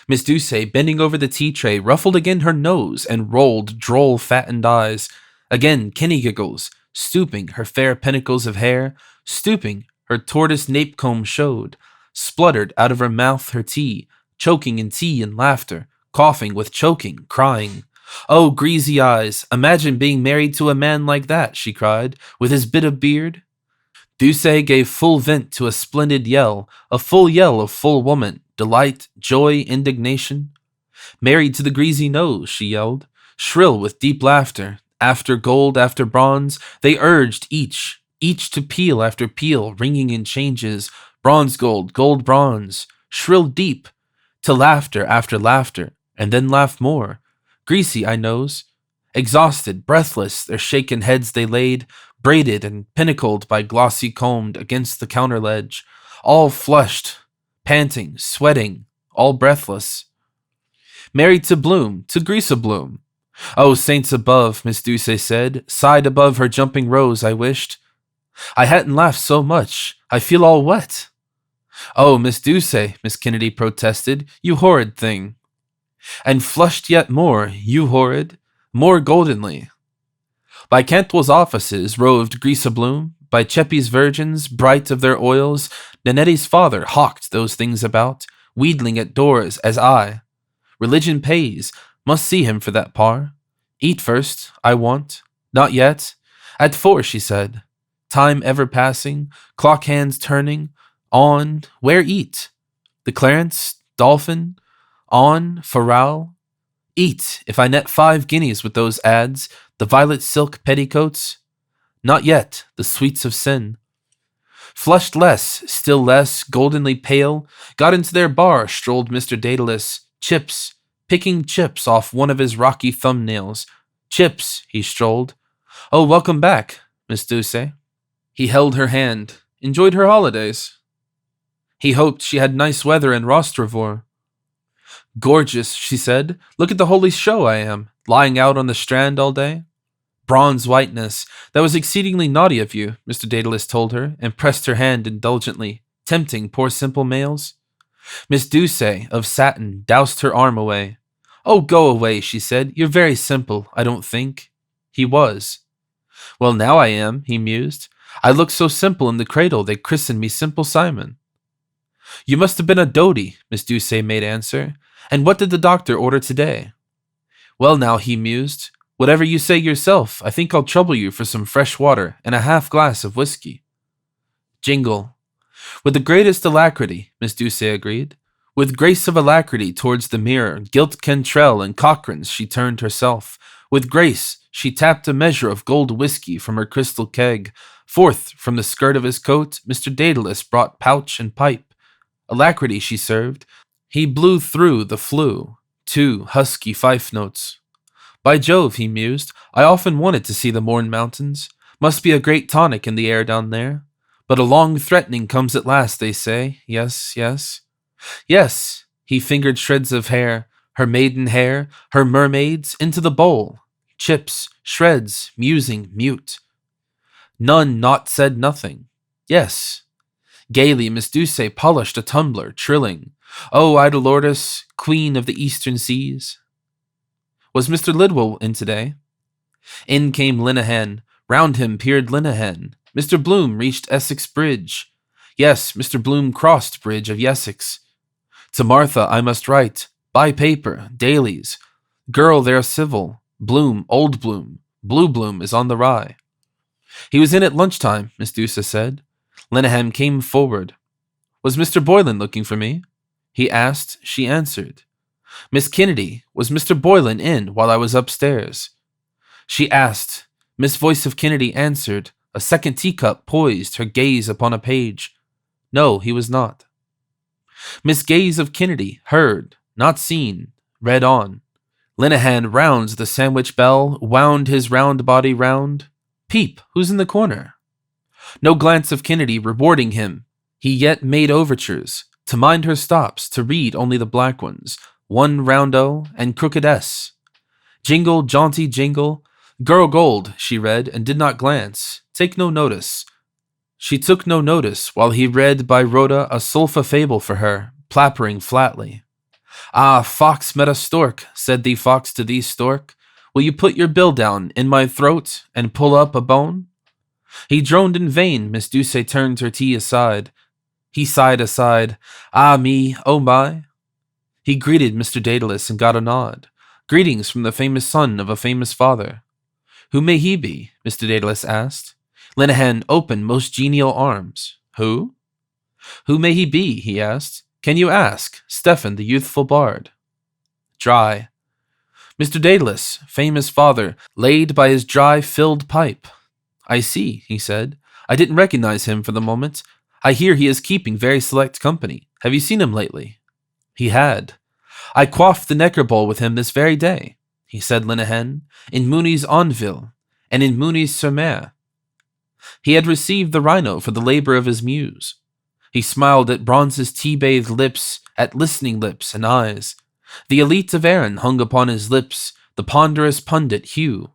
Miss Doucet, bending over the tea tray, ruffled again her nose and rolled droll fattened eyes. Again Kenny giggles, stooping her fair pinnacles of hair, stooping her tortoise nape comb showed, spluttered out of her mouth her tea, choking in tea and laughter, coughing with choking, crying. Oh, greasy eyes, imagine being married to a man like that, she cried, with his bit of beard. Doucet gave full vent to a splendid yell, a full yell of full woman, delight, joy, indignation. Married to the greasy nose, she yelled, shrill with deep laughter. After gold, after bronze, they urged each to peal after peal, ringing in changes, bronze gold, gold bronze, shrill deep, to laughter after laughter, and then laugh more. Greasy, I knows. Exhausted, breathless, their shaken heads they laid, braided and pinnacled by glossy combed against the counter ledge, all flushed, panting, sweating, all breathless. Married to Bloom, to Bloom. Oh, saints above, Miss Doucet said, sighed above her jumping rose, I wished. I hadn't laughed so much, I feel all wet. Oh, Miss Doucet, Miss Kennedy protested, you horrid thing. And flushed yet more, you horrid, more goldenly. By Cantwell's offices roved Bloom, by Cheppy's virgins, bright of their oils, Nanetti's father hawked those things about, wheedling at doors as I. Religion pays, must see him for that par. Eat first, I want. Not yet. At 4, she said. Time ever passing, clock hands turning. On, where eat? The Clarence, Dolphin, on, Farral. Eat, if I net 5 guineas with those ads, the violet silk petticoats. Not yet, the sweets of sin. Flushed less, still less, goldenly pale, got into their bar, strolled Mr. Daedalus, chips, picking chips off one of his rocky thumbnails. Chips, he strolled. Oh, welcome back, Miss Doucet. He held her hand, enjoyed her holidays. He hoped she had nice weather in Rostrevor. Gorgeous, she said. Look at the holy show I am, lying out on the strand all day. Bronze whiteness. That was exceedingly naughty of you, Mr. Daedalus told her, and pressed her hand indulgently, tempting poor simple males. Miss Doucet, of satin, doused her arm away. Oh, go away, she said. You're very simple, I don't think. He was. Well, now I am, he mused. I looked so simple in the cradle they christened me Simple Simon. You must have been a doty, Miss Doucet made answer. And what did the doctor order today? Well, now, he mused. Whatever you say yourself, I think I'll trouble you for some fresh water and a half glass of whiskey. Jingle. With the greatest alacrity, Miss Doucet agreed. With grace of alacrity towards the mirror, gilt Cantrell and Cochrane's she turned herself. With grace, she tapped a measure of gold whiskey from her crystal keg. Forth from the skirt of his coat, Mr. Daedalus brought pouch and pipe. Alacrity she served. He blew through the flue. 2 husky fife notes. By Jove, he mused, I often wanted to see the Mourne Mountains. Must be a great tonic in the air down there. But a long threatening comes at last, they say. Yes, yes. Yes, he fingered shreds of hair, her maiden hair, her mermaids, into the bowl. Chips, shreds, musing, mute. None not said nothing. Yes. Gaily Miss Douce polished a tumbler, trilling, "O Idolortus, queen of the eastern seas." Was Mr. Lidwell in today? In came Linehan. Round him peered Linehan. Mr. Bloom reached Essex Bridge. Yes, Mr. Bloom crossed Bridge of Essex. To Martha I must write, by paper, dailies. Girl there civil, Bloom, old Bloom, Blue Bloom is on the rye. He was in at lunchtime, Miss Douce said. Linehan came forward. Was Mr. Boylan looking for me? He asked, she answered. Miss Kennedy, was Mr. Boylan in while I was upstairs? She asked. Miss Voice of Kennedy answered, a second teacup poised her gaze upon a page. No, he was not. Miss Gaze of Kennedy heard, not seen, read on. Linehan rounds the sandwich bell, wound his round body round. Peep, who's in the corner? No glance of Kennedy rewarding him. He yet made overtures, to mind her stops, to read only the black ones, one round O and crooked S. Jingle, jaunty jingle, girl gold, she read, and did not glance, take no notice. She took no notice while he read by Rhoda a sulfa fable for her, plappering flatly. Ah, fox met a stork, said the fox to thee stork. Will you put your bill down in my throat and pull up a bone? He droned in vain, Miss Douce turned her tea aside. He sighed aside, ah me, oh my. He greeted Mr. Daedalus and got a nod. Greetings from the famous son of a famous father. Who may he be? Mr. Daedalus asked. Linehan opened most genial arms. Who? Who may he be? He asked. Can you ask? Stephen, the youthful bard. Dry. Mr. Daedalus, famous father, laid by his dry, filled pipe. I see, he said. I didn't recognize him for the moment. I hear he is keeping very select company. Have you seen him lately? He had. I quaffed the Necker bowl with him this very day, he said Linehan, in Mooney's Onville, and in Mooney's sur Mer. He had received the rhino for the labor of his muse. He smiled at Bronze's tea-bathed lips, at listening lips and eyes. The elite of Erin hung upon his lips, the ponderous pundit Hugh.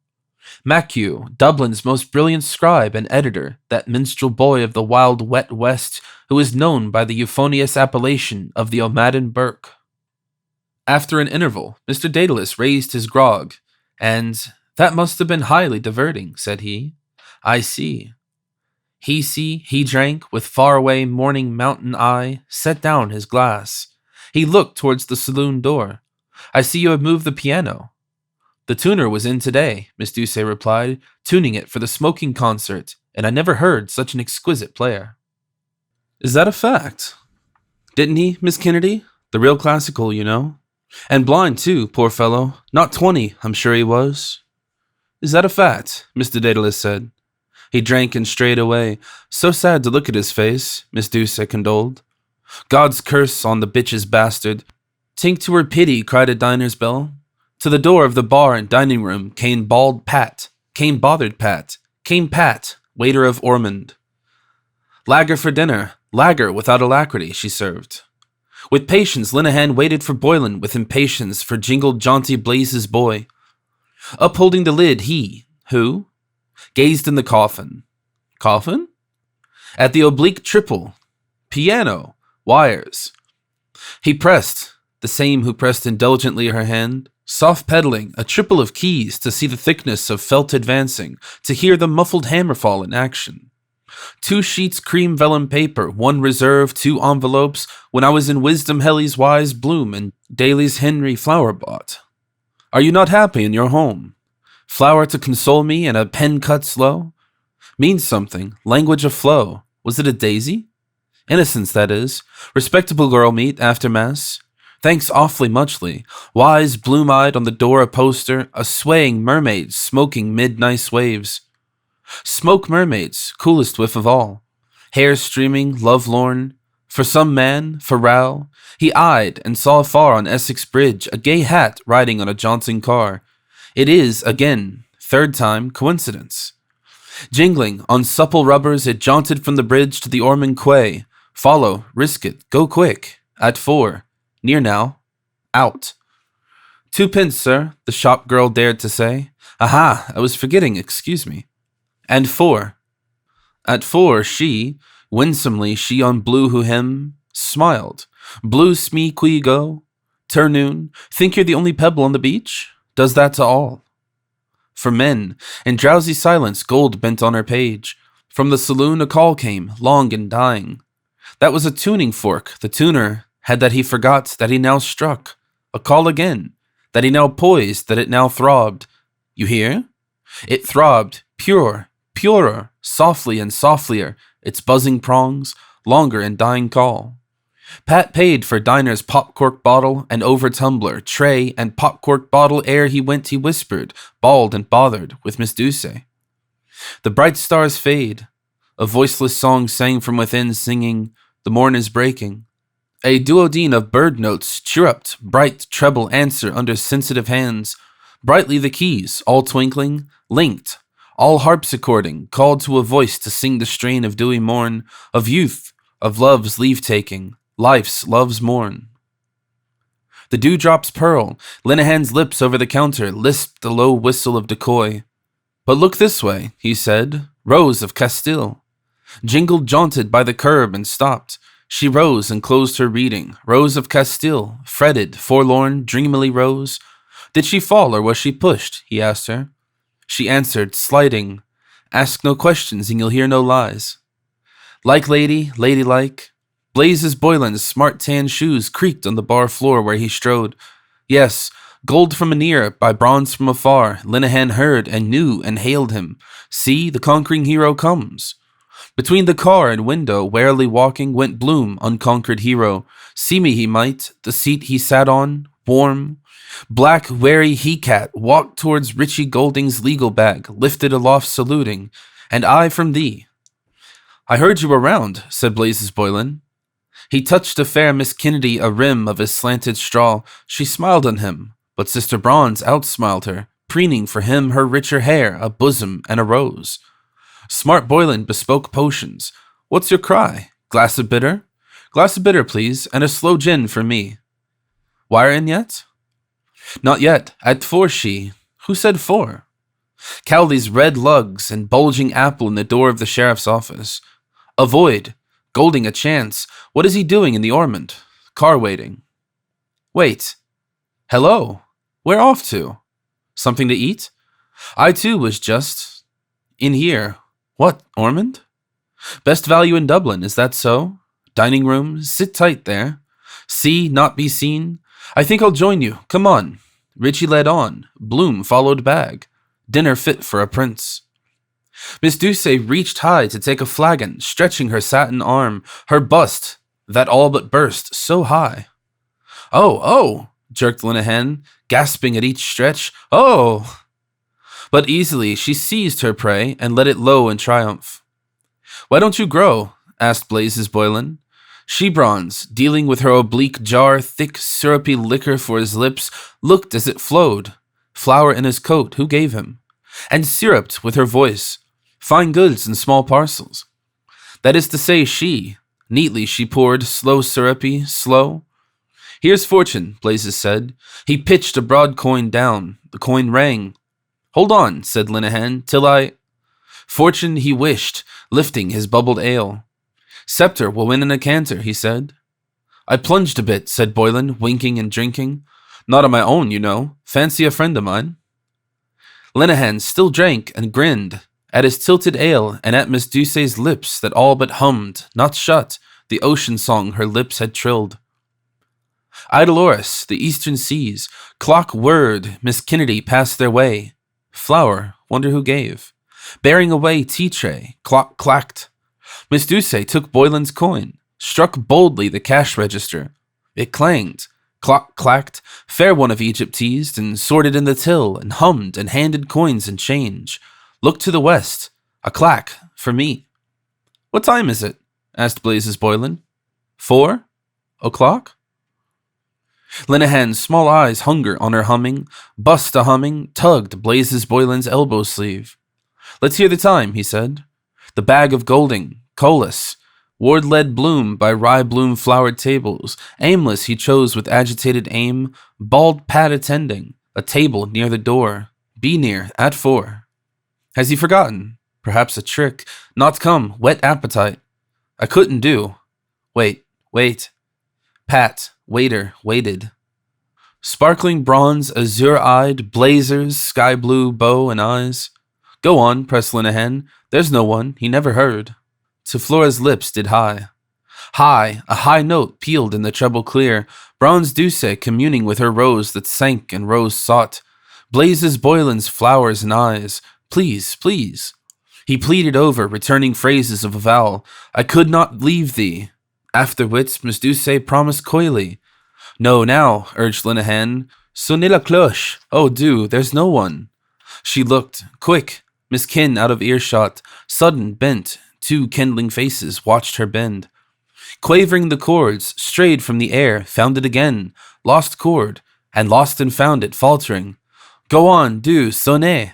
Machew, Dublin's most brilliant scribe and editor, that minstrel boy of the wild wet west, who is known by the euphonious appellation of the O'Madden Burke. After an interval, Mr. Daedalus raised his grog, and, that must have been highly diverting, said he. I see. He drank, with far-away morning mountain eye, set down his glass. He looked towards the saloon door. I see you have moved the piano. The tuner was in today, Miss Douce replied, tuning it for the smoking concert, and I never heard such an exquisite player. Is that a fact? Didn't he, Miss Kennedy? The real classical, you know. And blind, too, poor fellow. Not 20, I'm sure he was. Is that a fact? Mr. Daedalus said. He drank and strayed away. So sad to look at his face, Miss Douce condoled. God's curse on the bitch's bastard. Tink to her pity, cried a diner's bell. To the door of the bar and dining room came bald Pat, came bothered Pat, came Pat, waiter of Ormond. Lager for dinner, lager without alacrity, she served. With patience, Linehan waited for Boylan, with impatience for jingled jaunty Blaze's boy. Upholding the lid, he, who? Gazed in the coffin. Coffin? At the oblique triple. Piano. Wires. He pressed, the same who pressed indulgently her hand, soft pedaling, a triple of keys to see the thickness of felt advancing, to hear the muffled hammer fall in action. 2 sheets cream vellum paper, 1 reserve, 2 envelopes, when I was in Wisdom Helly's Wise Bloom and Daly's Henry Flower bought. Are you not happy in your home? Flower to console me and a pen cut slow? Means something, language of flow. Was it a daisy? Innocence, that is. Respectable girl meet after mass. Thanks awfully muchly. Wise, bloom-eyed on the door a poster, a swaying mermaid smoking mid-nice waves. Smoke mermaids, coolest whiff of all. Hair streaming, lovelorn. For some man, for Row, he eyed and saw afar on Essex Bridge a gay hat riding on a jaunting car. It is, again, third time, coincidence. Jingling, on supple rubbers it jaunted from the bridge to the Ormond Quay. Follow, risk it, go quick. At 4. Near now. Out. 2 pence, sir, the shop girl dared to say. Aha, I was forgetting, excuse me. And 4. At 4, she, Winsomely she on blue who him smiled. Blue smee qui go? Ternoon, think you're the only pebble on the beach? Does that to all. For men, in drowsy silence gold bent on her page. From the saloon a call came, long and dying. That was a tuning fork, the tuner had that he forgot, that he now struck. A call again, that he now poised, that it now throbbed. You hear? It throbbed, pure, purer, softly and softlier, its buzzing prongs, longer and dying call. Pat paid for diner's pop-cork bottle and over tumbler, tray, and pop-cork bottle ere he went he whispered, bald and bothered, with Miss Duce. The bright stars fade. A voiceless song sang from within, singing, the morn is breaking. A duodene of bird notes chirruped, bright treble answer under sensitive hands. Brightly the keys, all twinkling, linked, all harpsichording, called to a voice to sing the strain of dewy morn, of youth, of love's leave-taking, life's love's morn. The dewdrops purl, Linehan's lips over the counter lisped the low whistle of decoy. But look this way, he said, Rose of Castile. Jingled jaunted by the curb and stopped. She rose and closed her reading. Rose of Castile, fretted, forlorn, dreamily rose. Did she fall or was she pushed? He asked her. She answered, sliding, ask no questions and you'll hear no lies. Like lady, ladylike. Blazes Boylan's smart tan shoes creaked on the bar floor where he strode. Yes, gold from anear, by bronze from afar, Linehan heard and knew and hailed him. See, the conquering hero comes. Between the car and window, warily walking, went Bloom, unconquered hero. See me he might, the seat he sat on, warm. Black, wary he-cat walked towards Richie Golding's legal bag, lifted aloft saluting, and I from thee. I heard you around, said Blazes Boylan. He touched a fair Miss Kennedy a rim of his slanted straw. She smiled on him, but Sister Bronze outsmiled her, preening for him her richer hair, a bosom, and a rose. Smart Boylan bespoke potions. What's your cry? Glass of bitter? Glass of bitter, please, and a slow gin for me. Wire in yet? Not yet. At 4 she. Who said 4? Cowley's red lugs and bulging apple in the door of the sheriff's office. Avoid. Golding a chance. What is he doing in the Ormond? Car waiting. Wait. Hello. Where off to? Something to eat? I too was just in here. What, Ormond? Best value in Dublin, is that so? Dining room, sit tight there. See, not be seen. I think I'll join you, come on. Richie led on, Bloom followed bag. Dinner fit for a prince. Miss Duce reached high to take a flagon, stretching her satin arm, her bust, that all but burst, so high. Oh, jerked Linehan, gasping at each stretch. Oh! But easily she seized her prey and let it low in triumph. Why don't you grow? Asked Blazes Boylan. She-Bronze, dealing with her oblique jar thick syrupy liquor for his lips, looked as it flowed. Flour in his coat, who gave him? And syruped with her voice. Fine goods in small parcels. That is to say she. Neatly she poured, slow syrupy, slow. Here's fortune, Blazes said. He pitched a broad coin down. The coin rang. Hold on, said Linehan, till I... Fortune he wished, lifting his bubbled ale. Scepter will win in a canter, he said. I plunged a bit, said Boylan, winking and drinking. Not on my own, you know. Fancy a friend of mine. Linehan still drank and grinned at his tilted ale and at Miss Duce's lips that all but hummed, not shut, the ocean song her lips had trilled. Idolorus, the eastern seas, clock word, Miss Kennedy passed their way. Flower, wonder who gave. Bearing away tea tray, clock clacked. Miss Duce took Boylan's coin, struck boldly the cash register. It clanged, clock clacked, fair one of Egypt teased, and sorted in the till, and hummed, and handed coins and change. Looked to the west, a clack, for me. What time is it? Asked Blazes Boylan. 4 o'clock? Linehan's small eyes hunger on her humming, bust a humming, tugged Blazes Boylan's elbow sleeve. Let's hear the time, he said. The bag of Golding, Colas, ward led Bloom by rye bloom flowered tables, aimless he chose with agitated aim, bald Pat attending, a table near the door, be near, at 4. Has he forgotten? Perhaps a trick, not come, whet appetite. I couldn't do. Wait. Pat, waiter, waited. Sparkling bronze, azure-eyed, blazers, sky-blue bow and eyes. Go on, pressed Linehan. There's no one, he never heard. To Flora's lips did high. High, a high note pealed in the treble clear, bronze Duce communing with her rose that sank and rose sought. Blazes Boylan's flowers and eyes. Please, please. He pleaded over, returning phrases of avowal. I could not leave thee. After which Miss Duce promised coyly. No, now, urged Linehan. Sonnez la cloche. Oh, do, there's no one. She looked, quick, Miss Kin out of earshot, sudden, bent, two kindling faces watched her bend. Quavering the chords, strayed from the air, found it again, lost chord, and lost and found it, faltering. Go on, do, sonnez.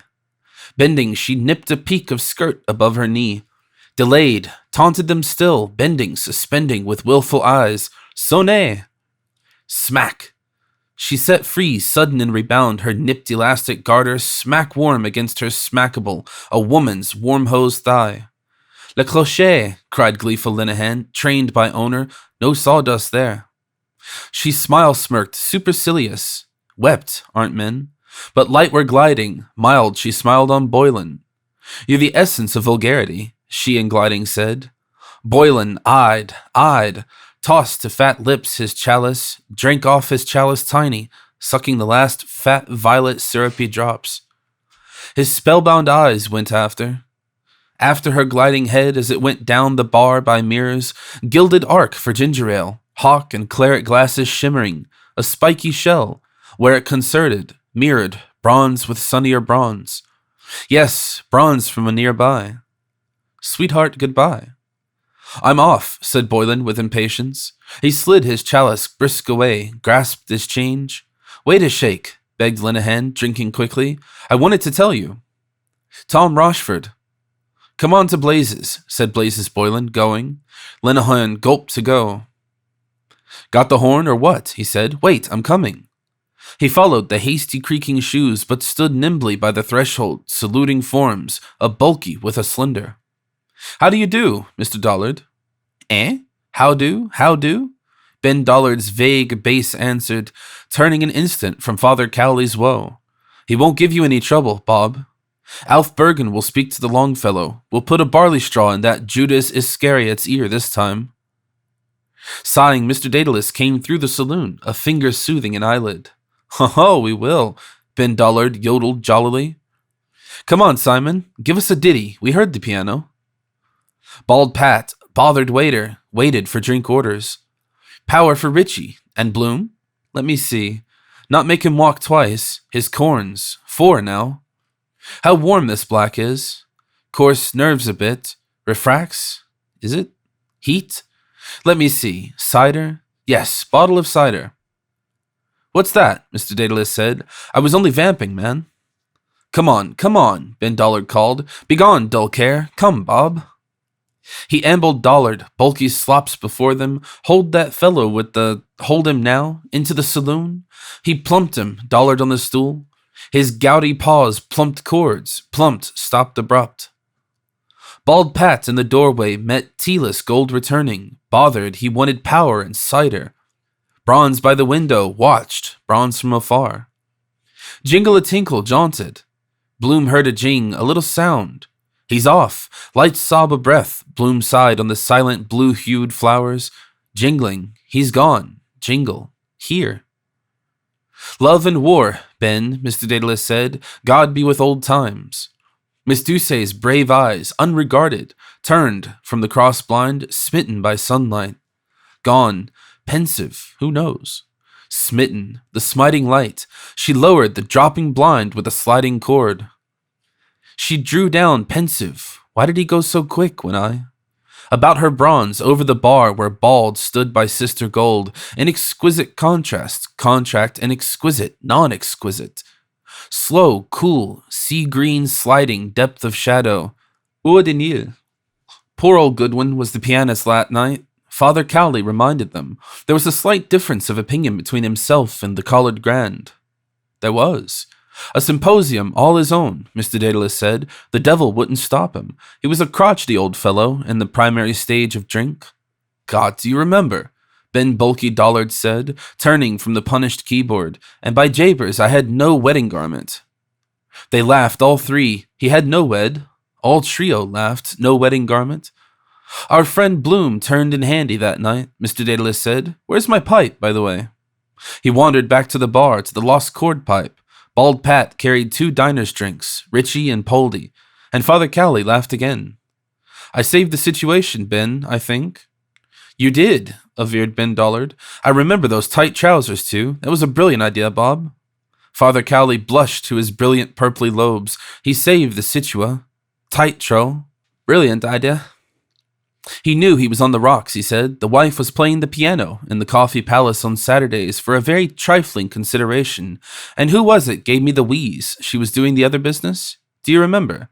Bending, she nipped a peak of skirt above her knee. Delayed, taunted them still, bending, suspending with willful eyes. Sonnez! Smack! She set free, sudden and rebound, her nipped elastic garter smack warm against her smackable, a woman's warm-hosed thigh. Le clocher! Cried gleeful Linehan, trained by owner, no sawdust there. She smile-smirked, supercilious. Wept, aren't men? But light were gliding, mild she smiled on Boylan. You're the essence of vulgarity, she in gliding said. Boylan eyed, tossed to fat lips his chalice, drank off his chalice tiny, sucking the last fat violet syrupy drops. His spellbound eyes went after her gliding head as it went down the bar by mirrors, gilded arc for ginger ale, hawk and claret glasses shimmering, a spiky shell, where it concerted, mirrored, bronze with sunnier bronze. Yes, bronze from a nearby. Sweetheart, goodbye. I'm off, said Boylan with impatience. He slid his chalice brisk away, grasped his change. Wait a shake, begged Linehan, drinking quickly. I wanted to tell you. Tom Rochford. Come on to Blazes, said Blazes Boylan, going. Linehan gulped to go. Got the horn or what? He said. Wait, I'm coming. He followed the hasty creaking shoes, but stood nimbly by the threshold, saluting forms, a bulky with a slender. How do you do, Mr. Dollard? Eh? How do? Ben Dollard's vague bass answered, turning an instant from Father Cowley's woe. He won't give you any trouble, Bob. Alf Bergen will speak to the Longfellow. We'll put a barley straw in that Judas Iscariot's ear this time. Sighing, Mr. Daedalus came through the saloon, a finger soothing an eyelid. Ho, we will, Ben Dollard yodeled jollily. Come on, Simon, give us a ditty. We heard the piano. Bald Pat, bothered waiter, waited for drink orders. Power for Richie. And Bloom? Let me see. Not make him walk twice. His corns. 4 now. How warm this black is. Course nerves a bit. Refracts? Is it? Heat? Let me see. Cider? Yes, bottle of cider. What's that? Mr. Daedalus said. I was only vamping, man. Come on, Ben Dollard called. Begone, dull care. Come, Bob. He ambled Dollard, bulky slops before them. Hold that fellow with the hold him now into the saloon. He plumped him, Dollard on the stool. His gouty paws plumped chords, plumped, stopped abrupt. Bald Pat in the doorway met tealess gold returning. Bothered, he wanted power and cider. Bronze by the window watched, bronze from afar. Jingle-a-tinkle jaunted. Bloom heard a jing, a little sound. He's off. Light sob a breath. Bloom sighed on the silent blue-hued flowers. Jingling. He's gone. Jingle. Here. Love and war, Ben, Mr. Daedalus said. God be with old times. Miss Duce's brave eyes, unregarded, turned from the cross-blind, smitten by sunlight. Gone. Pensive. Who knows? Smitten. The smiting light. She lowered the dropping blind with a sliding cord. She drew down, pensive. Why did he go so quick when I... About her bronze, over the bar where Bald stood by Sister Gold, an exquisite contract and exquisite, non-exquisite. Slow, cool, sea-green sliding depth of shadow. Eau de Nil. Poor old Goodwin was the pianist that night. Father Cowley reminded them. There was a slight difference of opinion between himself and the Collard Grand. There was. A symposium all his own, Mr. Daedalus said. The devil wouldn't stop him. He was a crotchety old fellow in the primary stage of drink. God, do you remember? Ben Bulky Dollard said, turning from the punished keyboard, and by Jabers, I had no wedding garment. They laughed, all three. He had no wed. All trio laughed, no wedding garment. Our friend Bloom turned in handy that night, Mr. Daedalus said. Where's my pipe, by the way? He wandered back to the bar, to the lost cord pipe. Bald Pat carried 2 diners' drinks, Richie and Poldy, and Father Cowley laughed again. I saved the situation, Ben, I think. You did, averred Ben Dollard. I remember those tight trousers, too. That was a brilliant idea, Bob. Father Cowley blushed to his brilliant purply lobes. He saved the situa. Tight tro. Brilliant idea. He knew he was on the rocks, he said. The wife was playing the piano in the Coffee Palace on Saturdays for a very trifling consideration. And who was it gave me the wheeze? She was doing the other business? Do you remember?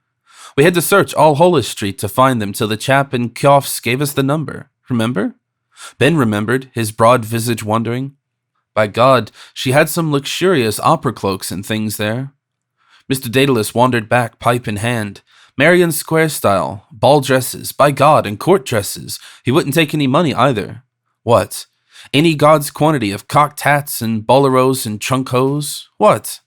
We had to search all Hollis Street to find them till the chap in Kioffs gave us the number. Remember? Ben remembered, his broad visage wondering. By God, she had some luxurious opera cloaks and things there. Mr. Daedalus wandered back, pipe in hand. Marion Square style, ball dresses, by God, and court dresses. He wouldn't take any money either. What? Any God's quantity of cocked hats and boleros and trunk hose? What?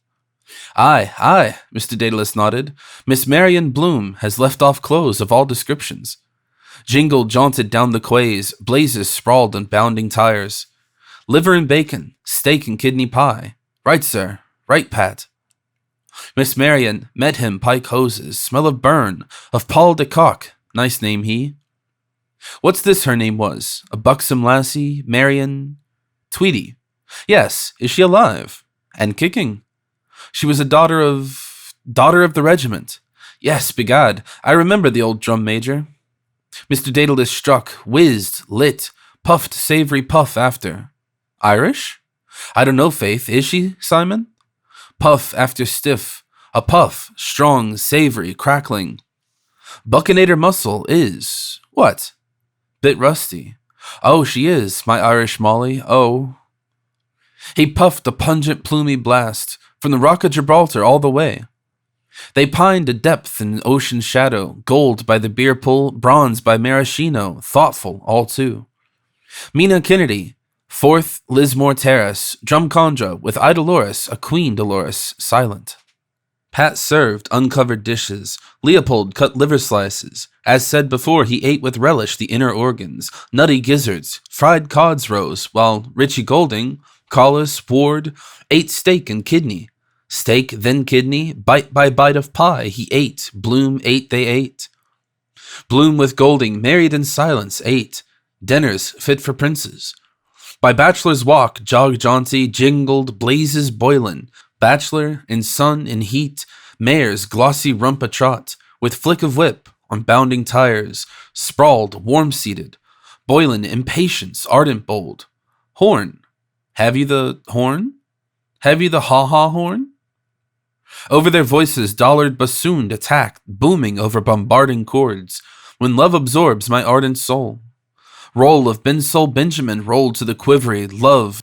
Aye, Mr. Daedalus nodded. Miss Marion Bloom has left off clothes of all descriptions. Jingle jaunted down the quays, blazes sprawled on bounding tires. Liver and bacon, steak and kidney pie. Right, sir. Right, Pat. Miss Marion met him pike hoses, smell of burn, of Paul de Kock, nice name he. What's this her name was? A buxom lassie, Marion Tweedy. Yes, is she alive? And kicking? She was a daughter of the regiment. Yes, begad, I remember the old drum major. Mr. Daedalus struck, whizzed, lit, puffed savory puff after. Irish? I don't know, Faith. Is she, Simon? Puff after stiff. A puff, strong, savory, crackling. Buccinator muscle is... What? Bit rusty. Oh, she is, my Irish Molly, oh. He puffed a pungent plumy blast, from the Rock of Gibraltar all the way. They pined a depth in ocean shadow, gold by the beer pull, bronze by maraschino, thoughtful, all too. Mina Kennedy, 4th Lismore Terrace, Drumcondra, with Idolorus, a Queen Dolores, silent. Pat served uncovered dishes. Leopold cut liver slices. As said before, he ate with relish the inner organs, nutty gizzards, fried cod's roes, while Richie Golding, Collis, Ward, ate steak and kidney. Steak, then kidney, bite by bite of pie, he ate. Bloom ate, they ate. Bloom with Golding, married in silence, ate. Dinners fit for princes. By Bachelor's Walk, jog jaunty, jingled, blazes boilin'. Bachelor, in sun, in heat, mare's glossy rump a trot, with flick of whip, on bounding tires, sprawled, warm-seated. Boilin', impatience, ardent bold. Horn. Have you the horn? Have you the ha-ha horn? Over their voices, Dollard bassooned attack, booming over bombarding chords. When love absorbs my ardent soul. Roll of Ben Soul Benjamin rolled to the quivery, love